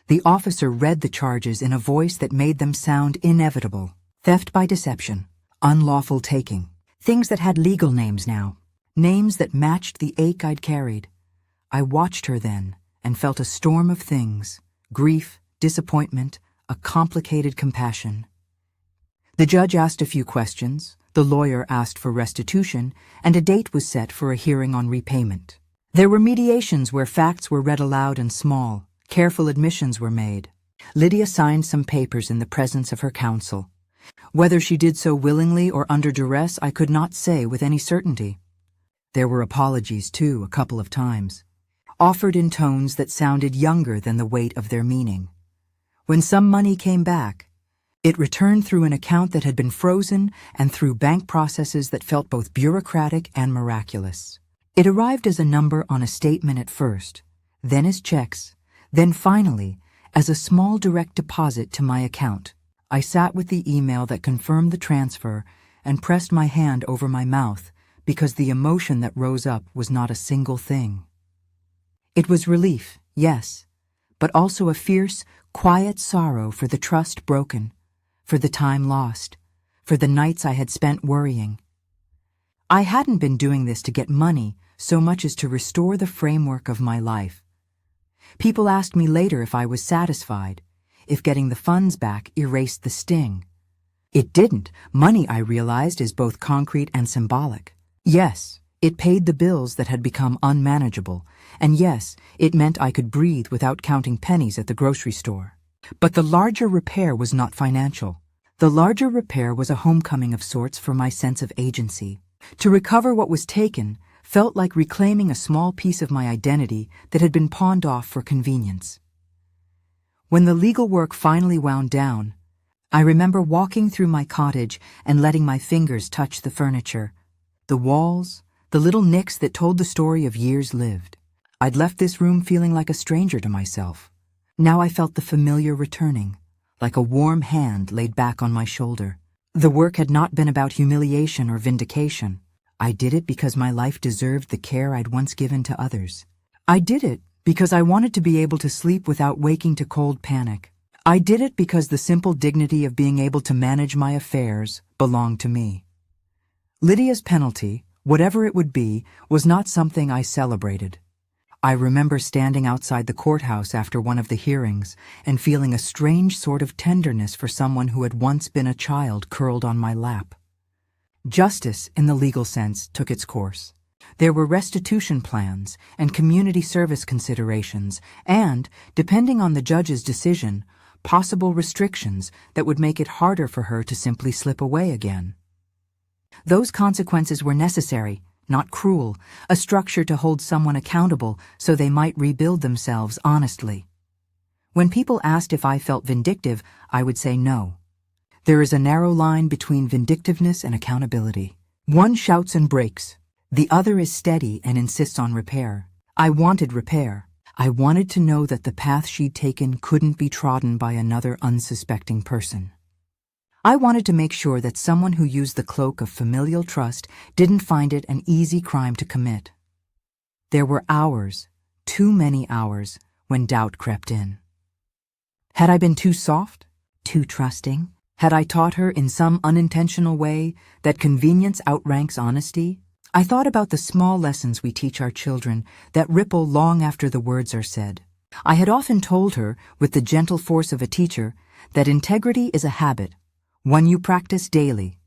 The officer read the charges in a voice that made them sound inevitable. Theft by deception, unlawful taking, things that had legal names now, names that matched the ache I'd carried. I watched her then and felt a storm of things, grief, disappointment, a complicated compassion. The judge asked a few questions, the lawyer asked for restitution, and a date was set for a hearing on repayment. There were mediations where facts were read aloud and small, careful admissions were made. Lydia signed some papers in the presence of her counsel. Whether she did so willingly or under duress, I could not say with any certainty. There were apologies, too, a couple of times, offered in tones that sounded younger than the weight of their meaning. When some money came back, it returned through an account that had been frozen and through bank processes that felt both bureaucratic and miraculous. It arrived as a number on a statement at first, then as checks, then finally as a small direct deposit to my account. I sat with the email that confirmed the transfer and pressed my hand over my mouth because the emotion that rose up was not a single thing. It was relief, yes, but also a fierce, quiet sorrow for the trust broken, for the time lost, for the nights I had spent worrying. I hadn't been doing this to get money so much as to restore the framework of my life. People asked me later if I was satisfied, if getting the funds back erased the sting. It didn't. Money, I realized, is both concrete and symbolic. Yes, it paid the bills that had become unmanageable, and yes, it meant I could breathe without counting pennies at the grocery store. But the larger repair was not financial. The larger repair was a homecoming of sorts for my sense of agency. To recover what was taken felt like reclaiming a small piece of my identity that had been pawned off for convenience. When the legal work finally wound down, I remember walking through my cottage and letting my fingers touch the furniture, the walls, the little nicks that told the story of years lived. I'd left this room feeling like a stranger to myself. Now I felt the familiar returning, like a warm hand laid back on my shoulder. The work had not been about humiliation or vindication. I did it because my life deserved the care I'd once given to others. I did it because I wanted to be able to sleep without waking to cold panic. I did it because the simple dignity of being able to manage my affairs belonged to me. Lydia's penalty, whatever it would be, was not something I celebrated. I remember standing outside the courthouse after one of the hearings and feeling a strange sort of tenderness for someone who had once been a child curled on my lap. Justice, in the legal sense, took its course. There were restitution plans and community service considerations and, depending on the judge's decision, possible restrictions that would make it harder for her to simply slip away again. Those consequences were necessary, not cruel, a structure to hold someone accountable so they might rebuild themselves honestly. When people asked if I felt vindictive, I would say no. There is a narrow line between vindictiveness and accountability. One shouts and breaks. The other is steady and insists on repair. I wanted repair. I wanted to know that the path she'd taken couldn't be trodden by another unsuspecting person. I wanted to make sure that someone who used the cloak of familial trust didn't find it an easy crime to commit. There were hours, too many hours, when doubt crept in. Had I been too soft, too trusting? Had I taught her in some unintentional way that convenience outranks honesty? I thought about the small lessons we teach our children that ripple long after the words are said. I had often told her, with the gentle force of a teacher, that integrity is a habit, one you practice daily.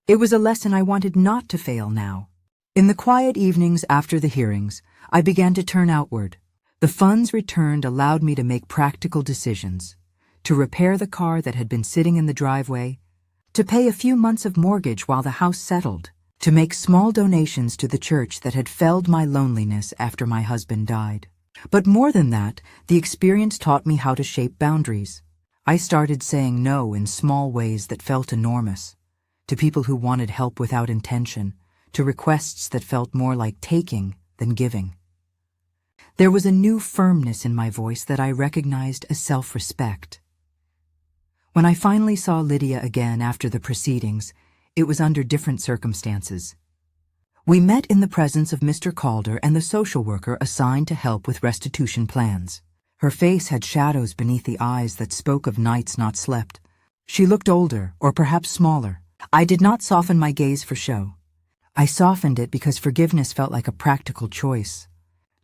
It was a lesson I wanted not to fail now. In the quiet evenings after the hearings, I began to turn outward. The funds returned allowed me to make practical decisions, to repair the car that had been sitting in the driveway, to pay a few months of mortgage while the house settled, to make small donations to the church that had felled my loneliness after my husband died. But more than that, the experience taught me how to shape boundaries. I started saying no in small ways that felt enormous, to people who wanted help without intention, to requests that felt more like taking than giving. There was a new firmness in my voice that I recognized as self-respect. When I finally saw Lydia again after the proceedings, it was under different circumstances. We met in the presence of Mr. Calder and the social worker assigned to help with restitution plans. Her face had shadows beneath the eyes that spoke of nights not slept. She looked older, or perhaps smaller. I did not soften my gaze for show. I softened it because forgiveness felt like a practical choice.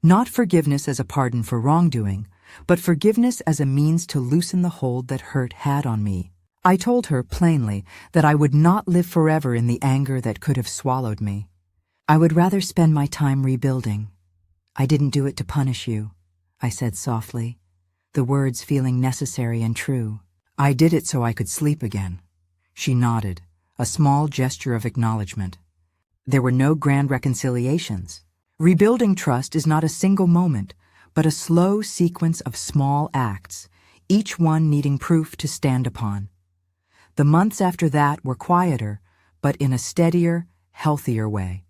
Not forgiveness as a pardon for wrongdoing, but forgiveness as a means to loosen the hold that hurt had on me. I told her plainly that I would not live forever in the anger that could have swallowed me. I would rather spend my time rebuilding. I didn't do it to punish you, I said softly, the words feeling necessary and true. I did it so I could sleep again. She nodded, a small gesture of acknowledgement. There were no grand reconciliations. Rebuilding trust is not a single moment, but a slow sequence of small acts, each one needing proof to stand upon. The months after that were quieter, but in a steadier, healthier way.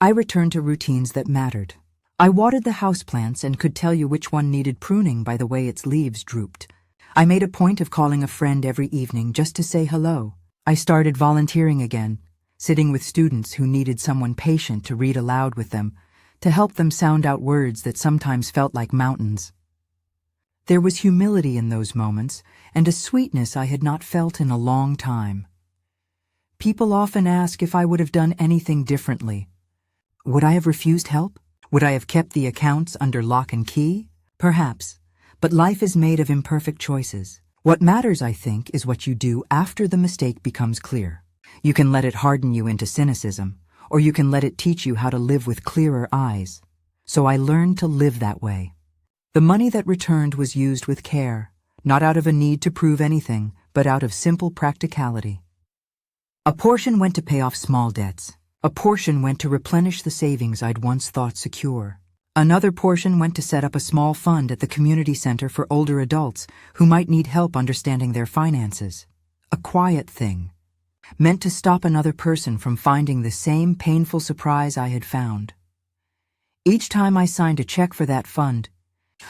I returned to routines that mattered. I watered the houseplants and could tell you which one needed pruning by the way its leaves drooped. I made a point of calling a friend every evening just to say hello. I started volunteering again, sitting with students who needed someone patient to read aloud with them, to help them sound out words that sometimes felt like mountains. There was humility in those moments, and a sweetness I had not felt in a long time. People often ask if I would have done anything differently. Would I have refused help? Would I have kept the accounts under lock and key? Perhaps, but life is made of imperfect choices. What matters, I think, is what you do after the mistake becomes clear. You can let it harden you into cynicism, or you can let it teach you how to live with clearer eyes. So I learned to live that way. The money that returned was used with care, not out of a need to prove anything, but out of simple practicality. A portion went to pay off small debts. A portion went to replenish the savings I'd once thought secure. Another portion went to set up a small fund at the community center for older adults who might need help understanding their finances. a quiet thing, meant to stop another person from finding the same painful surprise I had found. Each time I signed a check for that fund,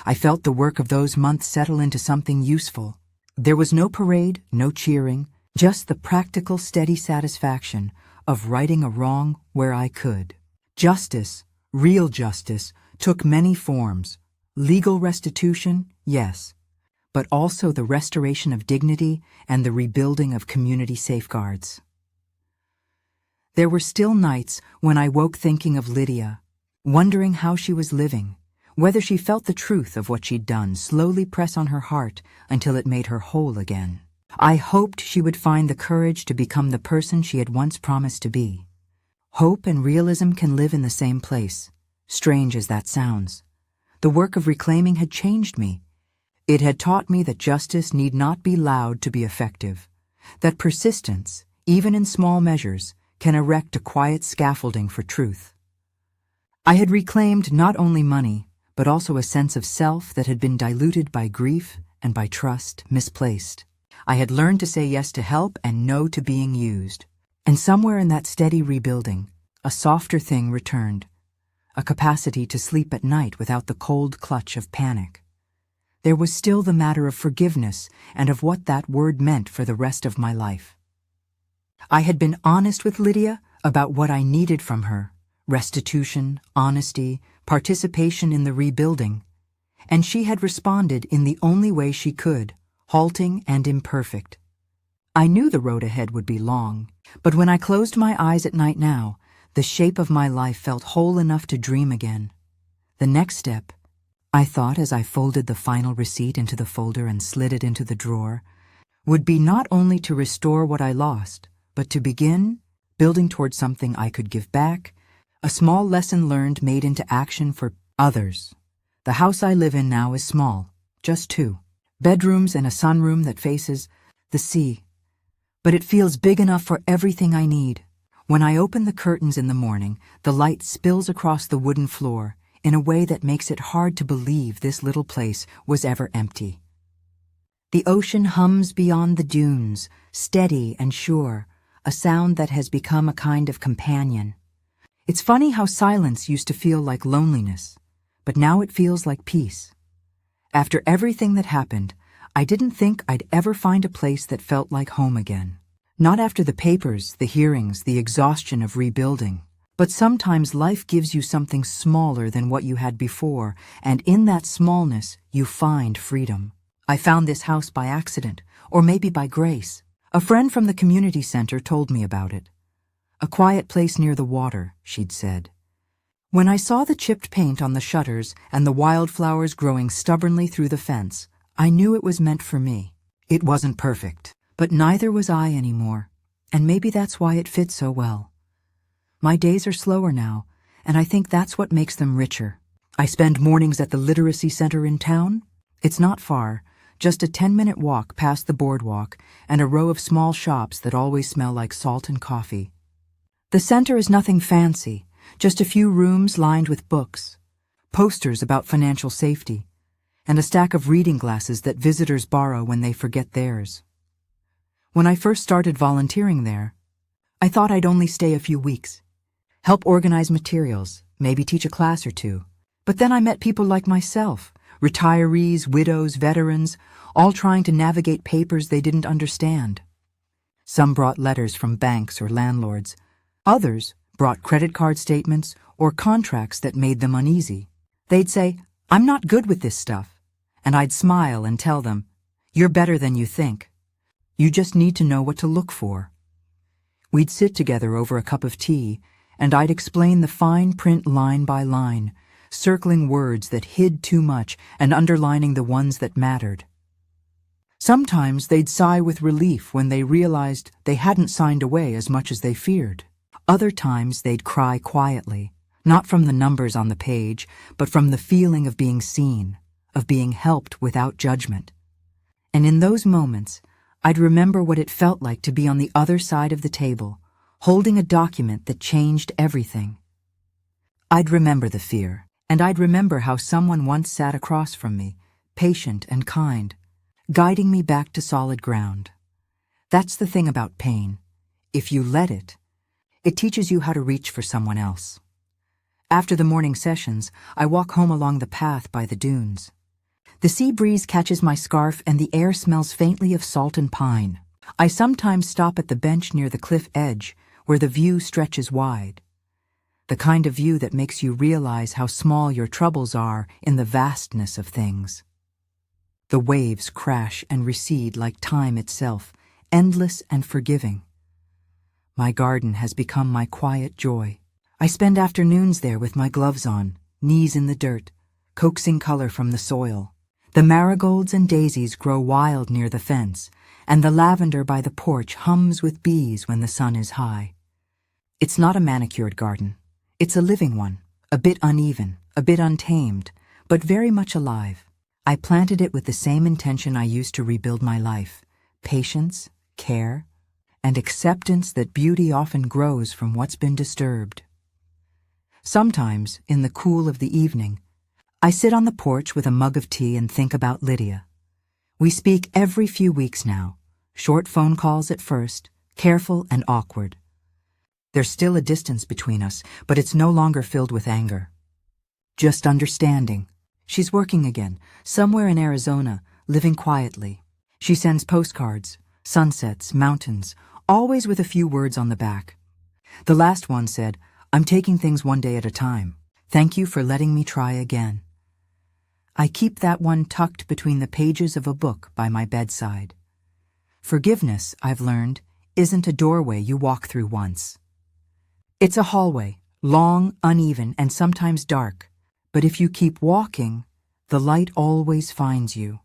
I felt the work of those months settle into something useful. There was no parade, no cheering, just the practical, steady satisfaction of righting a wrong where I could. Justice, real justice, took many forms. Legal restitution, yes, but also the restoration of dignity and the rebuilding of community safeguards. There were still nights when I woke thinking of Lydia, wondering how she was living, whether she felt the truth of what she'd done slowly press on her heart until it made her whole again. I hoped she would find the courage to become the person she had once promised to be. Hope and realism can live in the same place, strange as that sounds. The work of reclaiming had changed me. It had taught me that justice need not be loud to be effective, that persistence, even in small measures, can erect a quiet scaffolding for truth. I had reclaimed not only money, but also a sense of self that had been diluted by grief and by trust misplaced. I had learned to say yes to help and no to being used. And somewhere in that steady rebuilding, a softer thing returned, a capacity to sleep at night without the cold clutch of panic. There was still the matter of forgiveness and of what that word meant for the rest of my life. I had been honest with Lydia about what I needed from her: restitution, honesty, participation in the rebuilding, and she had responded in the only way she could, halting and imperfect. I knew the road ahead would be long, but when I closed my eyes at night now, the shape of my life felt whole enough to dream again. The next step, I thought as I folded the final receipt into the folder and slid it into the drawer, would be not only to restore what I lost, but to begin building towards something I could give back, a small lesson learned made into action for others. The house I live in now is small, just 2 bedrooms and a sunroom that faces the sea. But it feels big enough for everything I need. When I open the curtains in the morning, the light spills across the wooden floor in a way that makes it hard to believe this little place was ever empty. The ocean hums beyond the dunes, steady and sure, a sound that has become a kind of companion. It's funny how silence used to feel like loneliness, but now it feels like peace. After everything that happened, I didn't think I'd ever find a place that felt like home again. Not after the papers, the hearings, the exhaustion of rebuilding. But sometimes life gives you something smaller than what you had before, and in that smallness, you find freedom. I found this house by accident, or maybe by grace. A friend from the community center told me about it. A quiet place near the water, she'd said. When I saw the chipped paint on the shutters and the wildflowers growing stubbornly through the fence, I knew it was meant for me. It wasn't perfect, but neither was I anymore, and maybe that's why it fits so well. My days are slower now, and I think that's what makes them richer. I spend mornings at the literacy center in town. It's not far, just a 10-minute walk past the boardwalk and a row of small shops that always smell like salt and coffee. The center is nothing fancy, just a few rooms lined with books, posters about financial safety, and a stack of reading glasses that visitors borrow when they forget theirs. When I first started volunteering there, I thought I'd only stay a few weeks, help organize materials, maybe teach a class or 2. But then I met people like myself, retirees, widows, veterans, all trying to navigate papers they didn't understand. Some brought letters from banks or landlords. Others brought credit card statements or contracts that made them uneasy. They'd say, "I'm not good with this stuff." And I'd smile and tell them, "You're better than you think. You just need to know what to look for." We'd sit together over a cup of tea, and I'd explain the fine print line by line, circling words that hid too much and underlining the ones that mattered. Sometimes they'd sigh with relief when they realized they hadn't signed away as much as they feared. Other times they'd cry quietly, not from the numbers on the page, but from the feeling of being seen, of being helped without judgment. And in those moments, I'd remember what it felt like to be on the other side of the table, holding a document that changed everything. I'd remember the fear, and I'd remember how someone once sat across from me, patient and kind, guiding me back to solid ground. That's the thing about pain. If you let it, it teaches you how to reach for someone else. After the morning sessions, I walk home along the path by the dunes. The sea breeze catches my scarf and the air smells faintly of salt and pine. I sometimes stop at the bench near the cliff edge, where the view stretches wide. The kind of view that makes you realize how small your troubles are in the vastness of things. The waves crash and recede like time itself, endless and forgiving. My garden has become my quiet joy. I spend afternoons there with my gloves on, knees in the dirt, coaxing color from the soil. The marigolds and daisies grow wild near the fence, and the lavender by the porch hums with bees when the sun is high. It's not a manicured garden. It's a living one, a bit uneven, a bit untamed, but very much alive. I planted it with the same intention I used to rebuild my life: patience, care, and acceptance that beauty often grows from what's been disturbed. Sometimes, in the cool of the evening, I sit on the porch with a mug of tea and think about Lydia. We speak every few weeks now, short phone calls at first, careful and awkward. There's still a distance between us, but it's no longer filled with anger. Just understanding. She's working again, somewhere in Arizona, living quietly. She sends postcards, sunsets, mountains, always with a few words on the back. The last one said, "I'm taking things one day at a time. Thank you for letting me try again." I keep that one tucked between the pages of a book by my bedside. Forgiveness, I've learned, isn't a doorway you walk through once. It's a hallway, long, uneven, and sometimes dark, but if you keep walking, the light always finds you.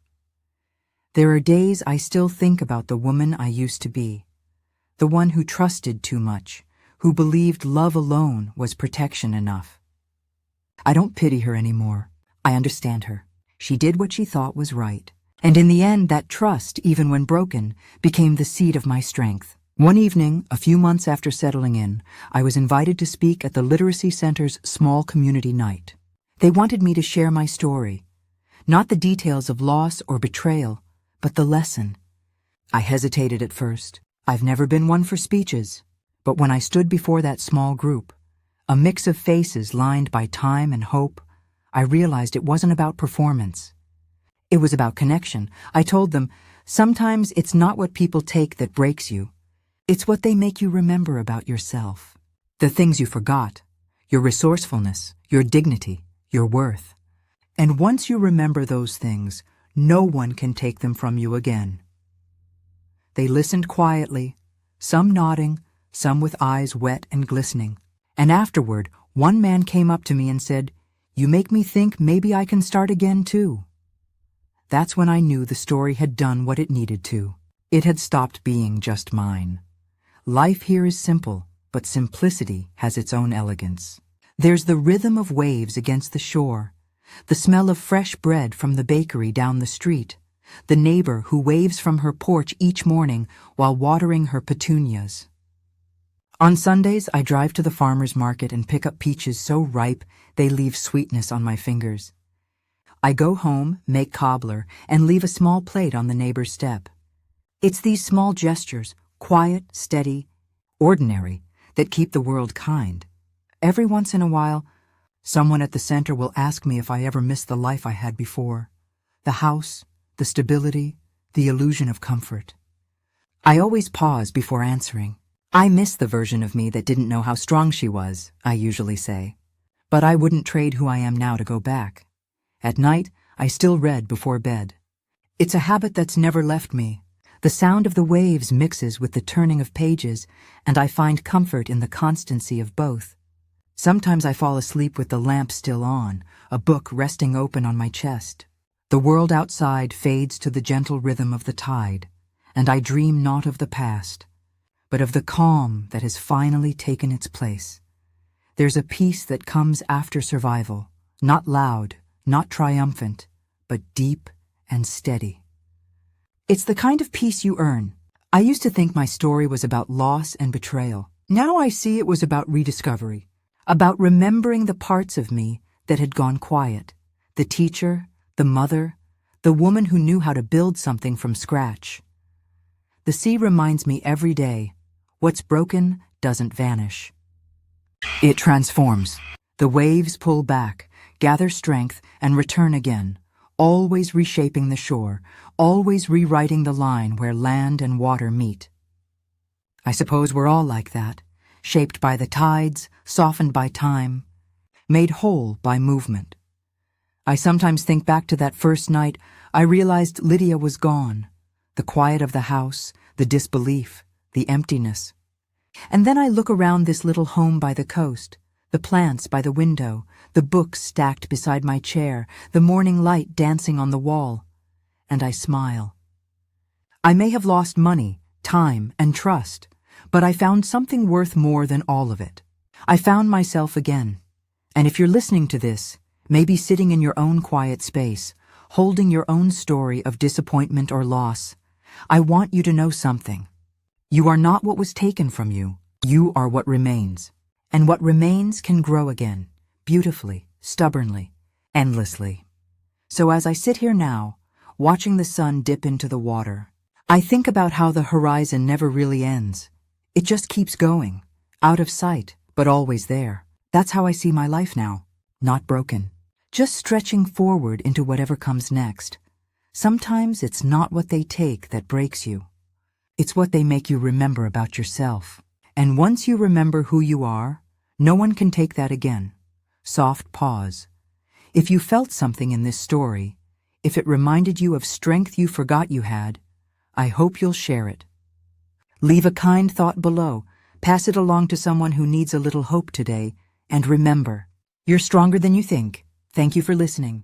There are days I still think about the woman I used to be, the one who trusted too much, who believed love alone was protection enough. I don't pity her anymore. I understand her. She did what she thought was right, and in the end, that trust, even when broken, became the seed of my strength. One evening, a few months after settling in, I was invited to speak at the Literacy Center's small community night. They wanted me to share my story, not the details of loss or betrayal, but the lesson. I hesitated at first. I've never been one for speeches, but when I stood before that small group, a mix of faces lined by time and hope, I realized it wasn't about performance. It was about connection. I told them, sometimes it's not what people take that breaks you. It's what they make you remember about yourself. The things you forgot, your resourcefulness, your dignity, your worth. And once you remember those things, no one can take them from you again. They listened quietly, some nodding, some with eyes wet and glistening. And afterward, one man came up to me and said, "You make me think maybe I can start again too." That's when I knew the story had done what it needed to. It had stopped being just mine. Life here is simple, but simplicity has its own elegance. There's the rhythm of waves against the shore, the smell of fresh bread from the bakery down the street, the neighbor who waves from her porch each morning while watering her petunias. On Sundays, I drive to the farmer's market and pick up peaches so ripe they leave sweetness on my fingers. I go home, make cobbler, and leave a small plate on the neighbor's step. It's these small gestures, quiet, steady, ordinary, that keep the world kind. Every once in a while, someone at the center will ask me if I ever missed the life I had before, the house, the stability, the illusion of comfort. I always pause before answering. I miss the version of me that didn't know how strong she was, I usually say. But I wouldn't trade who I am now to go back. At night, I still read before bed. It's a habit that's never left me. The sound of the waves mixes with the turning of pages, and I find comfort in the constancy of both. Sometimes I fall asleep with the lamp still on, a book resting open on my chest. The world outside fades to the gentle rhythm of the tide, and I dream not of the past, but of the calm that has finally taken its place. There's a peace that comes after survival, not loud, not triumphant, but deep and steady. It's the kind of peace you earn. I used to think my story was about loss and betrayal. Now I see it was about rediscovery, about remembering the parts of me that had gone quiet, the teacher, the mother, the woman who knew how to build something from scratch. The sea reminds me every day, what's broken doesn't vanish. It transforms. The waves pull back, gather strength, and return again, always reshaping the shore, always rewriting the line where land and water meet. I suppose we're all like that, shaped by the tides, softened by time, made whole by movement. I sometimes think back to that first night I realized Lydia was gone, the quiet of the house, the disbelief, the emptiness. And then I look around this little home by the coast, the plants by the window, the books stacked beside my chair, the morning light dancing on the wall, and I smile. I may have lost money, time, and trust, but I found something worth more than all of it. I found myself again. And if you're listening to this, maybe sitting in your own quiet space, holding your own story of disappointment or loss, I want you to know something. You are not what was taken from you. You are what remains. And what remains can grow again, beautifully, stubbornly, endlessly. So as I sit here now, watching the sun dip into the water, I think about how the horizon never really ends. It just keeps going, out of sight, but always there. That's how I see my life now, not broken. Just stretching forward into whatever comes next. Sometimes it's not what they take that breaks you. It's what they make you remember about yourself. And once you remember who you are, no one can take that again. Soft pause. If you felt something in this story, if it reminded you of strength you forgot you had, I hope you'll share it. Leave a kind thought below. Pass it along to someone who needs a little hope today. And remember, you're stronger than you think. Thank you for listening.